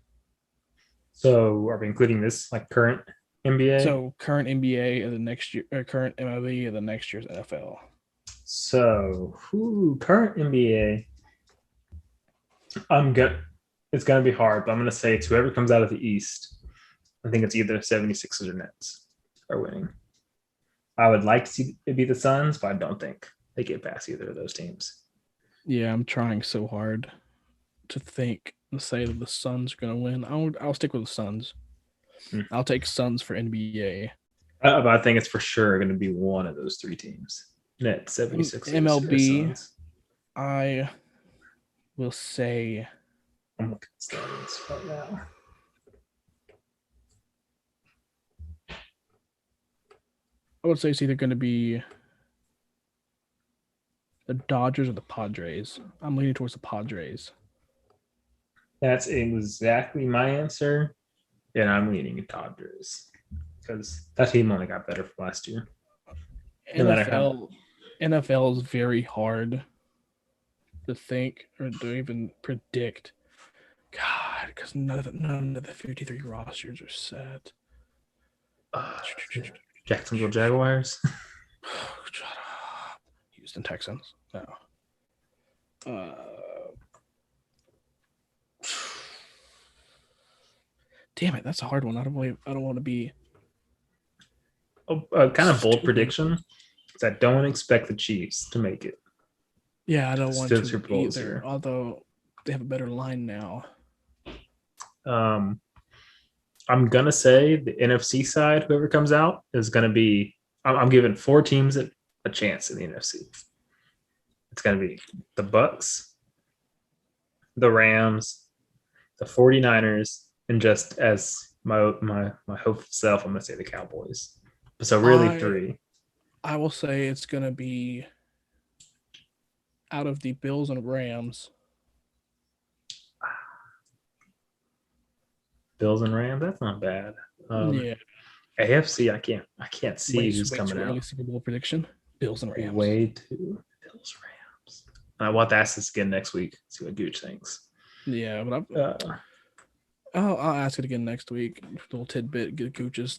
So are we including this like current NBA? So current NBA and the next year, current MLB and the next year's NFL. So current NBA, it's gonna be hard, but I'm gonna say it's whoever comes out of the East. I think it's either 76ers or Nets are winning. I would like to see it be the Suns, but I don't think they get past either of those teams. Yeah, I'm trying so hard to think and say that the Suns are going to win. I'll stick with the Suns. I'll take Suns for NBA. But I think it's for sure going to be one of those 3 teams. Nets, 76ers, MLB, or Suns. I will say... I'm looking at standings right now. I would say it's either going to be the Dodgers or the Padres. I'm leaning towards the Padres. That's exactly my answer, and I'm leaning to Dodgers because that team only got better from last year. NFL is very hard to think or to even predict. God, because none of the 53 rosters are set. Jacksonville Jaguars. Shut up. Houston Texans. No. Damn it, that's a hard one. I don't want to be. A kind of bold prediction is I don't expect the Chiefs to make it. Yeah, I don't want to either. Here. Although they have a better line now. I'm gonna say the NFC side, whoever comes out, is gonna be. I'm giving 4 teams a chance in the NFC. It's gonna be the Bucks, the Rams, the 49ers, and just as my hopeful self, I'm gonna say the Cowboys. So really 3. I will say it's gonna be out of the Bills and Rams. Bills and Rams, that's not bad. Yeah. AFC, I can't see who's coming out. Early Super Bowl prediction: Bills and Rams. Way too Bills Rams. I want to ask this again next week. See what Gooch thinks. Yeah, but I'll ask it again next week. A little tidbit: get Gooch's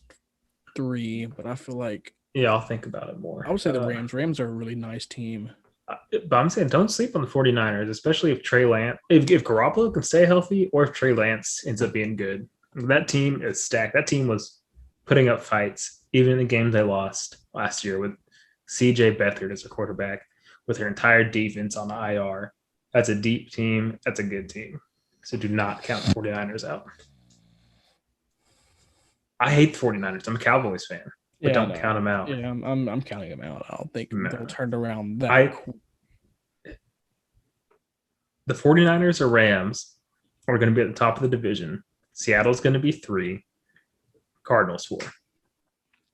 3, but I feel like I'll think about it more. I would say the Rams. Rams are a really nice team. But I'm saying don't sleep on the 49ers, especially if Trey Lance, if Garoppolo can stay healthy, or if Trey Lance ends up being good. That team is stacked. That team was putting up fights, even in the games they lost last year with CJ Beathard as a quarterback, with their entire defense on the IR. That's a deep team. That's a good team. So do not count the 49ers out. I hate the 49ers. I'm a Cowboys fan. But don't count them out. Yeah, I'm counting them out. I don't think they'll turn around that quick. The 49ers or Rams are going to be at the top of the division. Seattle's going to be 3. Cardinals 4.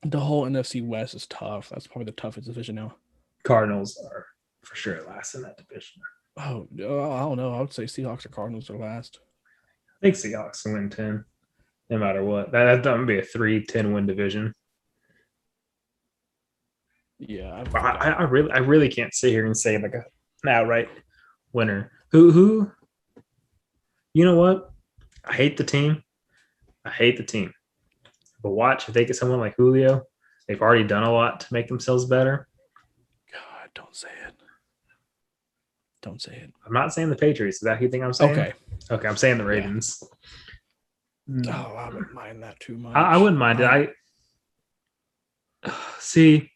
The whole NFC West is tough. That's probably the toughest division now. Cardinals are for sure last in that division. Oh, I don't know. I would say Seahawks or Cardinals are last. I think Seahawks can win 10, no matter what. That's going to be a 3-10 win division. Yeah, I really can't sit here and say like an outright winner. Who? You know what? I hate the team. But watch if they get someone like Julio. They've already done a lot to make themselves better. God, don't say it. Don't say it. I'm not saying the Patriots. Is that who you think I'm saying? Okay, I'm saying the Ravens. Yeah. Oh, I wouldn't mind that too much. I wouldn't mind it. I see.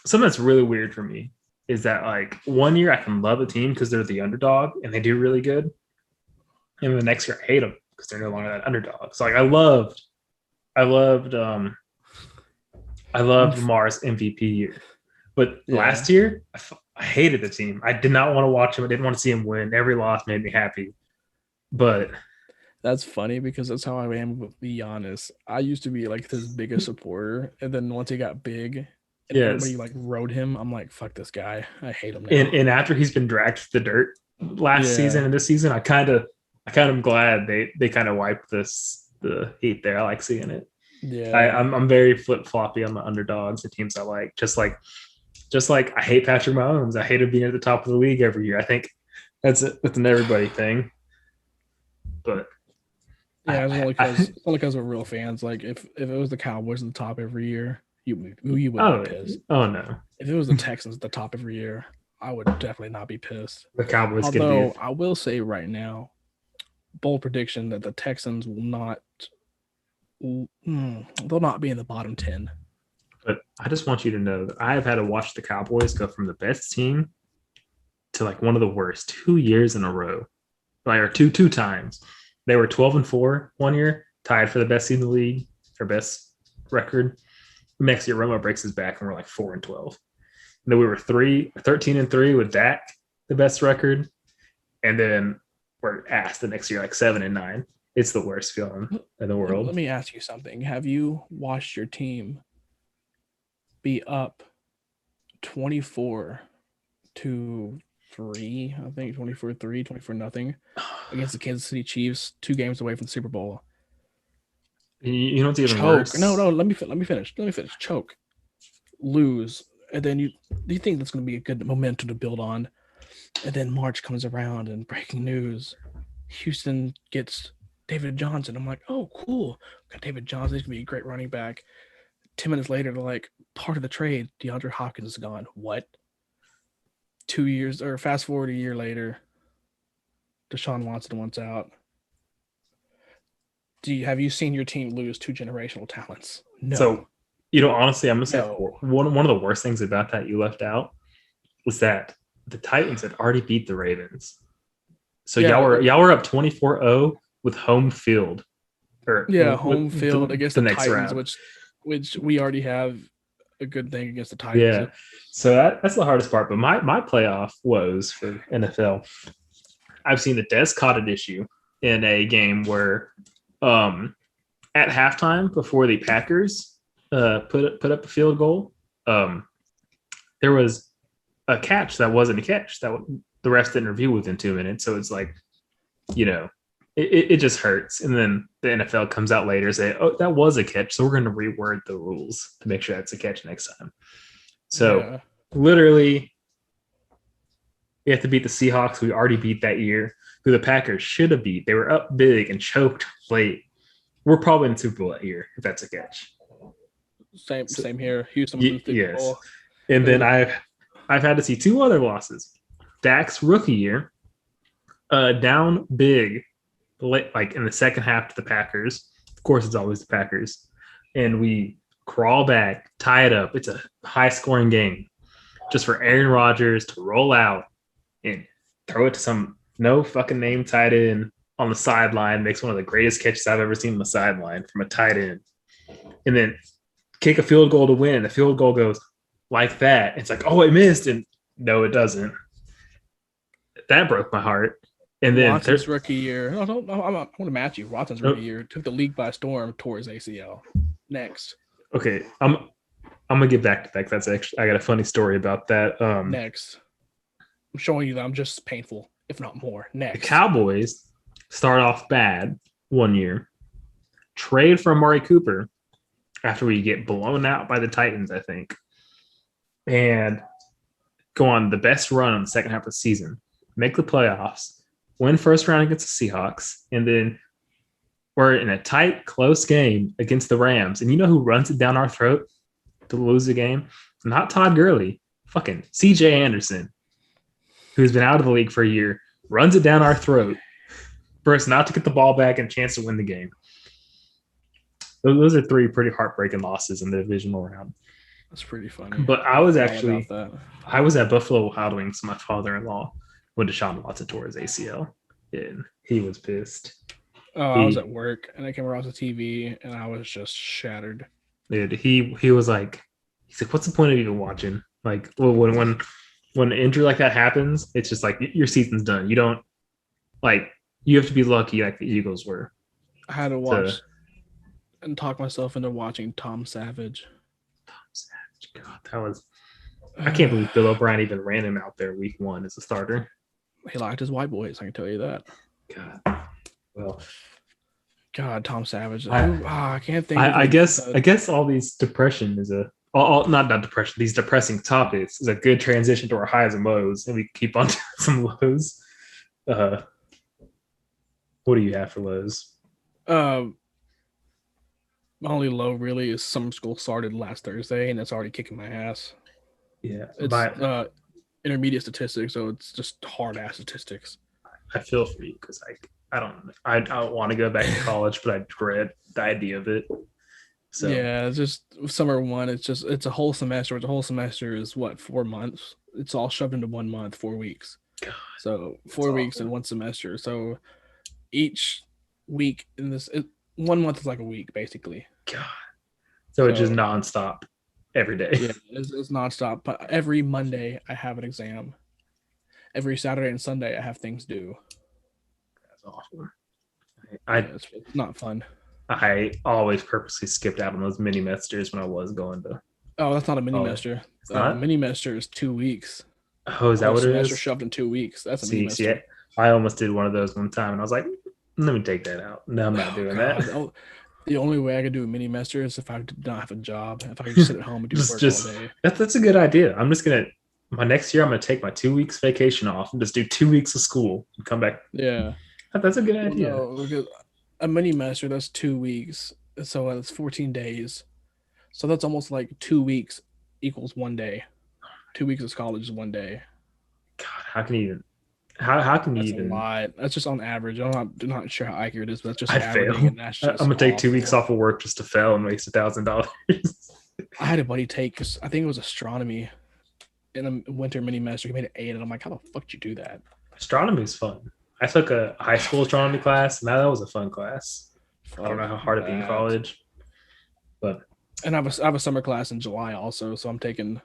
Something that's really weird for me is that like one year I can love a team because they're the underdog and they do really good, and the next year I hate them because they're no longer that underdog. So like I loved Lamar's MVP year, but last year I hated the team. I did not want to watch him. I didn't want to see him win. Every loss made me happy, but that's funny because that's how I am with Giannis. I used to be like his biggest supporter, and then once he got big, and everybody like rode him, I'm like, fuck this guy. I hate him now. And after he's been dragged to the dirt last season and this season, I kind of am glad they kind of wiped the heat there. I like seeing it. Yeah, I'm very flip floppy on the underdogs, the teams I like. Just like I hate Patrick Mahomes. I hated being at the top of the league every year. I think that's an everybody thing. But yeah, it's only because we're real fans. Like if it was the Cowboys at the top every year, you wouldn't be pissed. Oh no! If it was the Texans at the top every year, I would definitely not be pissed. The Cowboys. Although I will say right now, bold prediction that the Texans will not. They'll not be in the bottom 10. But I just want you to know that I have had to watch the Cowboys go from the best team to like one of the worst 2 years in a row, like or two times. They were 12-4 one year, tied for the best team in the league, or best record. Next year, Romo breaks his back, and we're like 4-12. And then we were 13-3 with Dak, the best record, and then we're asked the next year like 7-9. It's the worst feeling in the world. Let me ask you something. Have you watched your team be up 24-3, I think 24-3, 24-0 against the Kansas City Chiefs, 2 games away from the Super Bowl? You know what's even choke. worse? No, let me finish. Choke, lose, and then do you think that's going to be a good momentum to build on? And then March comes around and breaking news, Houston gets David Johnson. I'm like, oh, cool. Got David Johnson. He's going to be a great running back. 10 minutes later, they're like, part of the trade, DeAndre Hopkins is gone. What? 2 years, or fast forward a year later, Deshaun Watson wants out. Have you seen your team lose 2 generational talents? No. So, honestly, I'm going to say one of the worst things about that you left out was that the Titans had already beat the Ravens. So y'all were up 24-0 with home field. Home field against the next Titans, round. which we already have a good thing against the Titans. Yeah. So that's the hardest part. But my playoff woes for NFL, I've seen the Des Cotted issue in a game where at halftime before the Packers put up a field goal, there was a catch that wasn't a catch that the refs didn't review within 2 minutes. So it's like, it just hurts. And then the NFL comes out later and say, oh, that was a catch. So we're going to reword the rules to make sure that's a catch next time. So literally, you have to beat the Seahawks, who we already beat that year, who the Packers should have beat. They were up big and choked late. We're probably in the Super Bowl that year, if that's a catch. Same here. Houston was in the Super Bowl. And then I've had to see 2 other losses. Dak's rookie year, down big, like in the second half to the Packers. Of course, it's always the Packers. And we crawl back, tie it up. It's a high-scoring game just for Aaron Rodgers to roll out and throw it to some no fucking name tight end on the sideline, makes one of the greatest catches I've ever seen on the sideline from a tight end. And then kick a field goal to win. The field goal goes like that. It's like, oh, it missed. And no, it doesn't. That broke my heart. And then Watson's rookie year. No, I want to match you. Watson's rookie year took the league by storm, tore his ACL. Next. Okay, I'm gonna get back to that. That's actually I got a funny story about that. Next. I'm showing you that I'm just as painful, if not more. The Next. Cowboys start off bad one year, trade for Amari Cooper after we get blown out by the Titans, I think, and go on the best run on the second half of the season, make the playoffs, win first round against the Seahawks, and then we're in a tight, close game against the Rams. And you know who runs it down our throat to lose the game? Not Todd Gurley, fucking CJ Anderson, who's been out of the league for a year, runs it down our throat for us not to get the ball back and a chance to win the game. Those are three pretty heartbreaking losses in the divisional round. That's pretty funny. But I was All actually about that. I was at Buffalo Wild Wings with my father-in-law when Deshaun Watson tore his ACL, and he was pissed. Oh, I was at work and I came across the TV and I was just shattered. Dude, he was like, he's like, what's the point of even watching? Like, well, when an injury like that happens, it's just like your season's done. You don't like you have to be lucky like the Eagles were. I had to watch and talk myself into watching Tom Savage. God, that was I can't believe Bill O'Brien even ran him out there week one as a starter. He liked his white boys, I can tell you that. God. Well, God, Tom Savage. I can't think. I guess all these depression is not depression. These depressing topics is a good transition to our highs and lows, and we keep on to some lows. What do you have for lows? My only low really is summer school started last Thursday, and it's already kicking my ass. Yeah, it's intermediate statistics, so it's just hard ass statistics. I feel for you because I don't want to go back to college, but I dread the idea of it. So yeah, it's just summer one. It's a whole semester. The whole semester is what, 4 months? It's all shoved into 1 month, 4 weeks. God, so 4 weeks in one semester. So each week in this 1 month is like a week basically. God. So it's just nonstop every day. Yeah, it's nonstop. But every Monday I have an exam. Every Saturday and Sunday I have things due. That's awful. It's not fun. I always purposely skipped out on those mini semesters when I was going to. Oh, that's not a mini semester. Mini semester is 2 weeks. Oh, is that what it is? Shoved in 2 weeks. That's a mini semester. I almost did one of those one time, and I was like, let me take that out. No, I'm not doing that. The only way I could do a mini semester is if I did not have a job. If I could just sit at home and do work all day. That's a good idea. I'm just gonna. My next year, I'm gonna take my 2 weeks vacation off and just do 2 weeks of school and come back. Yeah, that's a good idea. No, because a mini semester, that's 2 weeks, so that's 14 days. So that's almost like 2 weeks equals 1 day. 2 weeks of college is 1 day. God, how can you even? How can you that's even? A lot. That's just on average. I'm not sure how accurate it is, but that's just I fail. I'm gonna take 2 weeks off of work just to fail and waste $1,000. I had a buddy take, I think it was astronomy, in a winter mini semester. He made an 8, and I'm like, how the fuck did you do that? Astronomy is fun. I took a high school astronomy class, and that was a fun class. I don't know how hard it'd be in college, but and I have a summer class in July also, so I'm taking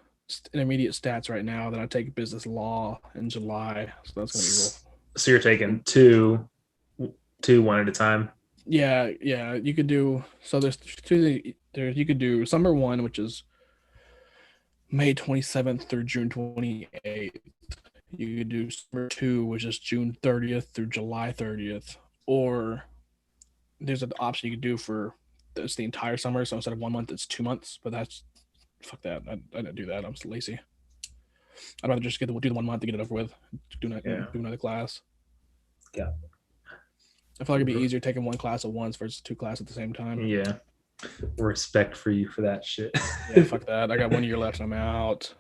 intermediate stats right now. Then I take business law in July, so that's gonna be real. So you're taking two one at a time. Yeah. You could do so. There's two. You could do summer one, which is May 27th through June 28th. You could do summer 2, which is June 30th through July 30th, or there's an option you could do for it's the entire summer. So instead of 1 month, it's 2 months. But that's fuck that. I didn't do that. I'm just lazy. I'd rather just do the 1 month to get it over with. Do another class. Yeah. I feel like it'd be easier taking one class at once versus 2 classes at the same time. Yeah. Respect for you for that shit. Yeah, fuck that. I got 1 year left and I'm out.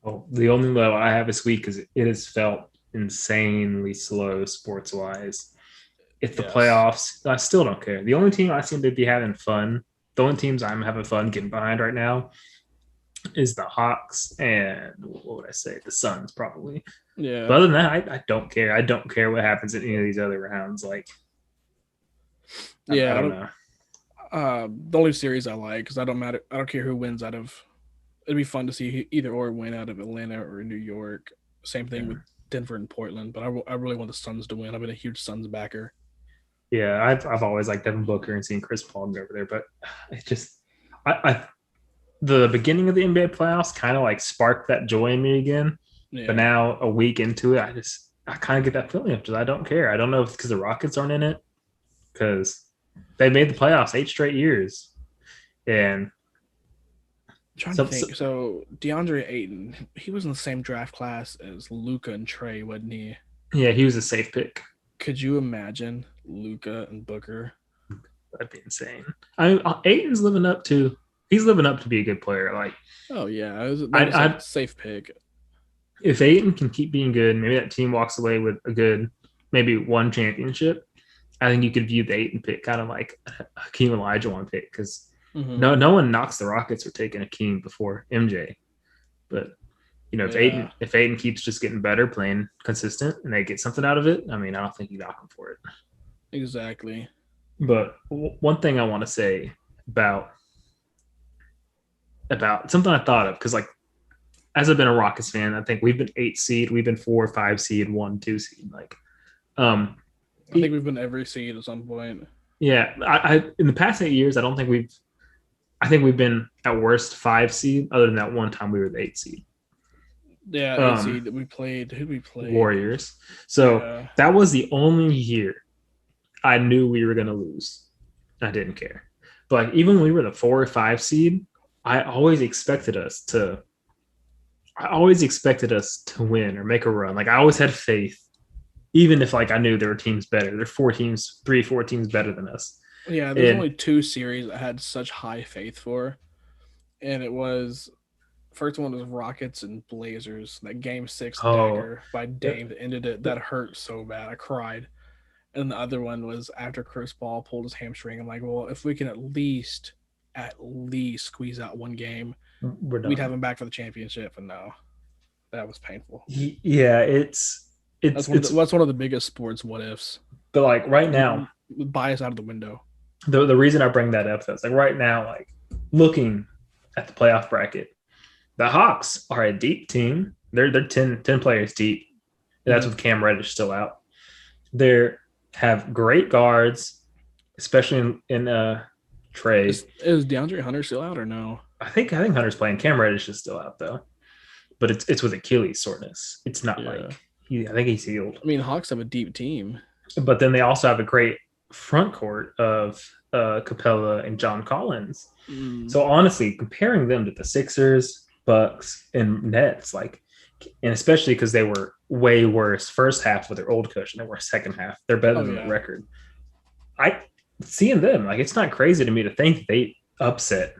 Well, the only low I have this week is it has felt insanely slow sports wise. It's the playoffs. I still don't care. The only team I seem to be having fun, the only teams I'm having fun getting behind right now is the Hawks and what would I say? The Suns, probably. Yeah. But other than that, I don't care. I don't care what happens in any of these other rounds. Like, I don't know. The only series I like, because I don't care who wins out of. It'd be fun to see either or win out of Atlanta or New York. Same thing with Denver and Portland, but I really want the Suns to win. I've been a huge Suns backer. Yeah, I've always liked Devin Booker and seeing Chris Paul go over there, but it's just I the beginning of the NBA playoffs kind of like sparked that joy in me again. But Yeah. now a week into it, I kind of get that feeling of just I don't care. I don't know if it's because the Rockets aren't in it because they made the playoffs 8 straight years, and Trying to some think. So DeAndre Ayton, he was in the same draft class as Luca and Trey, wasn't he? yeah, he was a safe pick. Could you imagine Luca and Booker? That'd be insane. I mean, Aiton's living up to he's living up to be a good player. Like Oh yeah, that was a I safe pick. if Aiton can keep being good, maybe that team walks away with a good maybe one championship. I think you could view the Aiton pick kind of like Hakeem Olajuwon pick because Mm-hmm. no one knocks the Rockets for taking Hakeem before MJ, but Yeah, if Aiton keeps just getting better, playing consistent, and they get something out of it, I mean, I don't think you knock him for it. exactly. But one thing I want to say about something I thought of because like as I've been a Rockets fan, I think we've been 8 seed, we've been 4 or 5 seed, 1 2 seed. Like, um, I think we've been every seed at some point. yeah, I in the past 8 years, I don't think we've. I think we've been at worst 5 seed, other than that one time we were the 8 seed. Yeah, eight Um, seed that we played. Who we played? Warriors. So Yeah, that was the only year I knew we were going to lose. I didn't care. But like even when we were the 4 or 5 seed, I always expected us to. I always expected us to win or make a run. Like I always had faith, even if like I knew there were teams better. There are 4 teams, 3, 4 teams better than us. yeah. There's And only two series I had such high faith for, and it was first one was Rockets and Blazers. That Game 6 oh, dagger by Dame that ended it. That hurt so bad. I cried. And the other one was after Chris Paul pulled his hamstring. I'm like, well, if we can at least squeeze out one game, we're we'd have done. him back for the championship. And no, that was painful. Yeah, it's That's one of the biggest sports what ifs. but like right now, Bias out of the window. the reason I bring that up is like right now, like looking at the playoff bracket, the Hawks are a deep team. They're 10 players deep. And that's Mm-hmm. with Cam Reddish still out. They have great guards, especially in Trey. Is DeAndre Hunter still out or no? I think Hunter's playing. Cam Reddish is still out though, but it's with Achilles soreness. It's not Yeah. like I think he's healed. I mean, Hawks have a deep team. But then they also have a great front court of Capella and John Collins. Mm. So honestly, comparing them to the Sixers, Bucks, and Nets, like, and especially because they were way worse first half with their old coach and they were second half, they're better Oh than yeah. the record. I seeing them like it's not crazy to me to think they upset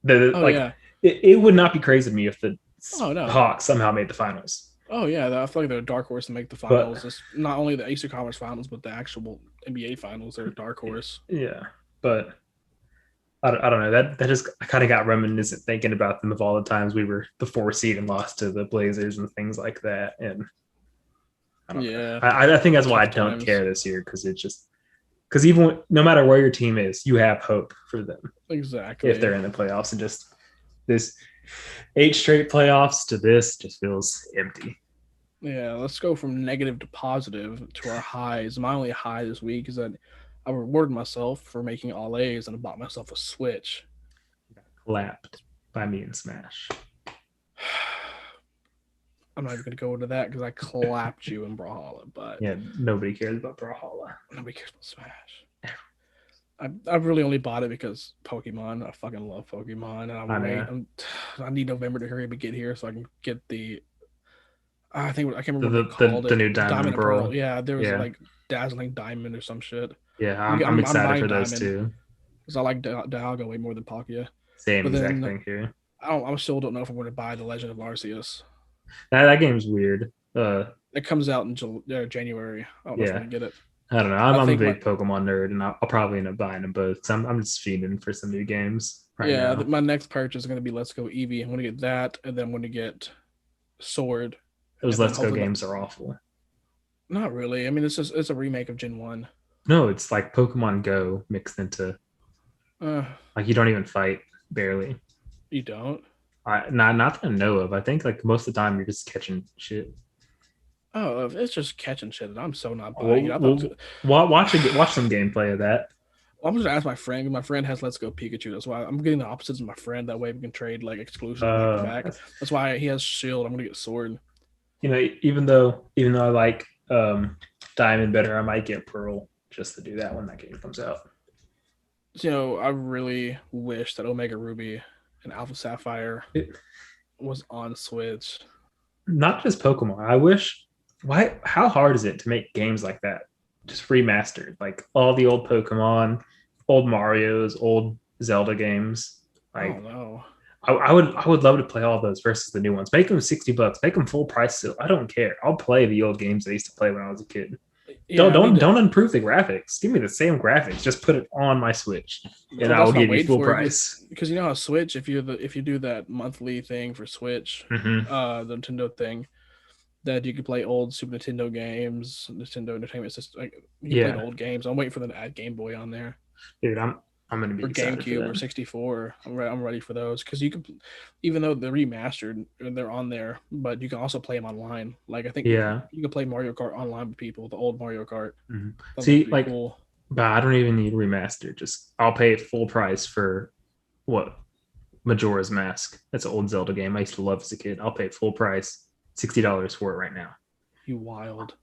the Oh like yeah. it would not be crazy to me if the Oh no. Hawks somehow made the finals. Oh yeah. I feel like they're a dark horse to make the But finals. It's not only the Eastern Conference Finals, but the actual NBA Finals. They're a dark horse. yeah, but I don't know. That just I kind of got reminiscent thinking about them of all the times we were the 4 seed and lost to the Blazers and things like that. And I don't know. Yeah. I think that's why I Tough don't times. care this year because it's just because even no matter where your team is, you have hope for them Exactly. if they're in the playoffs. And just this 8 straight playoffs to this just feels empty. Yeah, let's go from negative to positive to our highs. My only high this week is that I rewarded myself for making all A's and I bought myself a Switch. Clapped by me and Smash. I'm not even gonna go into that because I clapped you in Brawlhalla, but Yeah, nobody cares about Brawlhalla. nobody cares about Smash. I really only bought it because Pokemon. I fucking love Pokemon, and I need November to hurry up and get here so I can get the. I can't remember what they called The it. new Diamond and Pearl. Yeah, there was Yeah. like dazzling diamond or some shit. Yeah, I'm I'm excited buying for those Diamond too. because I like Dialga way more than Palkia. Same But exact then thing here. I still don't know if I'm going to buy the Legend of Arceus. That game's weird. It comes out in January. I don't know if I'm Yeah. going to get it. I don't know. I I'm a think big Pokemon nerd, and I'll probably end up buying them both. So I'm just feeding for some new games right now. my next purchase is going to be Let's Go Eevee. I'm going to get that, and then I'm going to get Sword. Those and then Let's Go hopefully games are awful. Not really. I mean, it's a remake of Gen 1. No, it's like Pokemon Go mixed into Uh, like you don't even fight barely. you don't? Not that I know of. I think like most of the time you're just catching shit. Oh, if it's just catching shit, I'm so not buying it. I thought We'll watch some gameplay of that. I'm just gonna ask my friend. My friend has Let's Go Pikachu. That's why I'm getting the opposites of my friend. That way we can trade like exclusives back to back. That's why he has Shield. I'm gonna get Sword. Even though I like Diamond better, I might get Pearl just to do that when that game comes out. I really wish that Omega Ruby and Alpha Sapphire was on Switch. Not just Pokemon. I wish. Why? How hard is it to make games like that? Just remastered, like all the old Pokemon, old Mario's, old Zelda games. I don't know. I would love to play all those versus the new ones. Make them $60. Make them full price still. I don't care. I'll play the old games I used to play when I was a kid. Yeah, don't improve the graphics. Give me the same graphics. Just put it on my Switch, and I will give you full price. Because you know how Switch, if you do that monthly thing for Switch, the Nintendo thing, that you could play old Super Nintendo games, Nintendo Entertainment System. Like, you can play old games. I'm waiting for them to add Game Boy on there. Dude, I'm gonna be or GameCube or 64. I'm ready for those because you can, even though they're remastered, they're on there, but you can also play them online. Like I think you can play Mario Kart online with people, the old Mario Kart. See, like, cool. But I don't even need remastered. Just I'll pay full price for what Majora's Mask. That's an old Zelda game I used to love as a kid. I'll pay full price, $60 for it right now. You wild.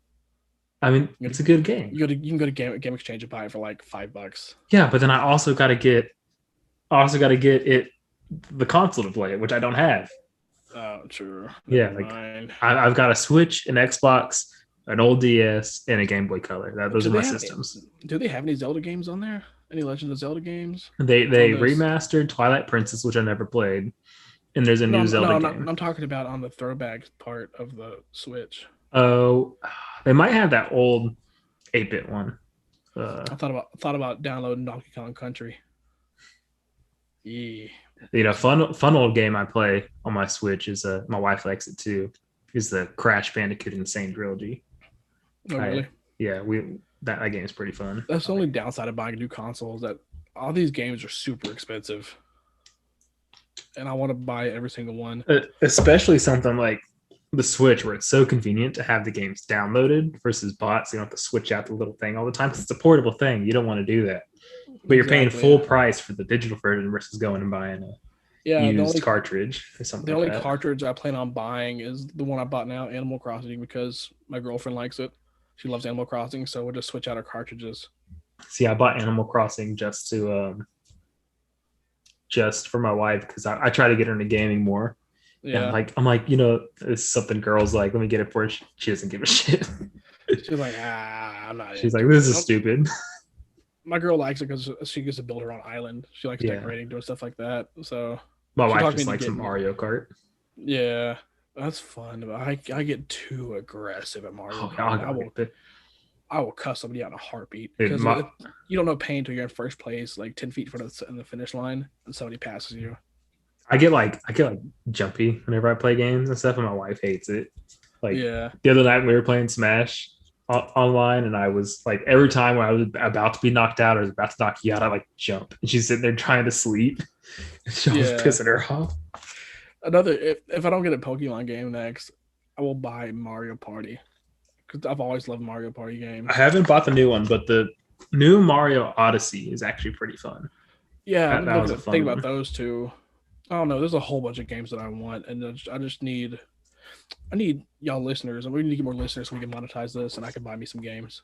I mean, it's a good game. You can go to Game Exchange and buy it for like $5. Yeah, but then I also got to get the console to play it, which I don't have. Oh, true. Yeah, like I've got a Switch, an Xbox, an old DS, and a Game Boy Color. Those are my systems. Do they have any Zelda games on there? Any Legend of Zelda games? They remastered Twilight Princess, which I never played, and there's a new Zelda game. I'm talking about on the throwback part of the Switch. Oh, they might have that old 8-bit one. I thought about downloading Donkey Kong Country. Yeah. Fun old game I play on my Switch is my wife likes it too. Is the Crash Bandicoot Insane Trilogy. Oh, really? That game is pretty fun. That's the only downside of buying a new console is that all these games are super expensive, and I want to buy every single one. Especially something like the Switch, where it's so convenient to have the games downloaded versus bought, so you don't have to switch out the little thing all the time because it's a portable thing. You don't want to do that, but you're paying full price for the digital version versus going and buying a used cartridge or something. The only cartridge I plan on buying is the one I bought now, Animal Crossing, because my girlfriend likes it. She loves Animal Crossing, so we'll just switch out our cartridges. See, I bought Animal Crossing just for my wife because I try to get her into gaming more. Yeah, I'm like, it's something girls like. Let me get it for her. She doesn't give a shit. She's like, I'm not. She's like, this is stupid. My girl likes it because she gets to build her own island. She likes decorating, doing stuff like that. So my wife just likes some Mario Kart. Yeah, that's fun. But I get too aggressive at Mario Kart. I will cuss somebody out in a heartbeat because you don't know pain until you're in first place, like 10 feet from the finish line, and somebody passes you. I get jumpy whenever I play games and stuff, and my wife hates it. The other night we were playing Smash online, and I was like, every time when I was about to be knocked out or was about to knock you out, I like jump, and she's sitting there trying to sleep. She was pissing her off. If I don't get a Pokemon game next, I will buy Mario Party because I've always loved Mario Party games. I haven't bought the new one, but the new Mario Odyssey is actually pretty fun. Yeah, that was a fun one. About those two. I don't know. There's a whole bunch of games that I want, and I need y'all listeners, and we need to get more listeners so we can monetize this, and I can buy me some games.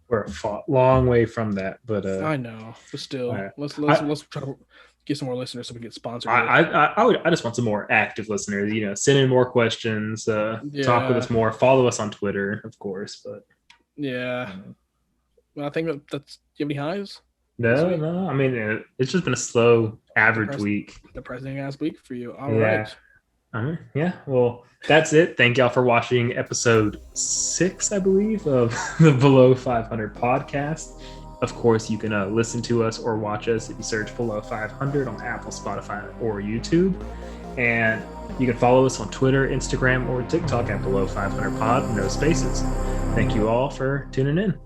We're a long way from that, but I know, but still, let's try to get some more listeners so we can get sponsored. I just want some more active listeners. Send in more questions, talk with us more, follow us on Twitter, of course. But well, I think that's. Do you have any highs? No. I mean, it's just been a slow, average week. Depressing ass week for you. All right. Yeah. Well, that's it. Thank y'all for watching episode 6, I believe, of the Below 500 podcast. Of course, you can listen to us or watch us if you search Below 500 on Apple, Spotify, or YouTube. And you can follow us on Twitter, Instagram, or TikTok at Below 500 Pod, no spaces. Thank you all for tuning in.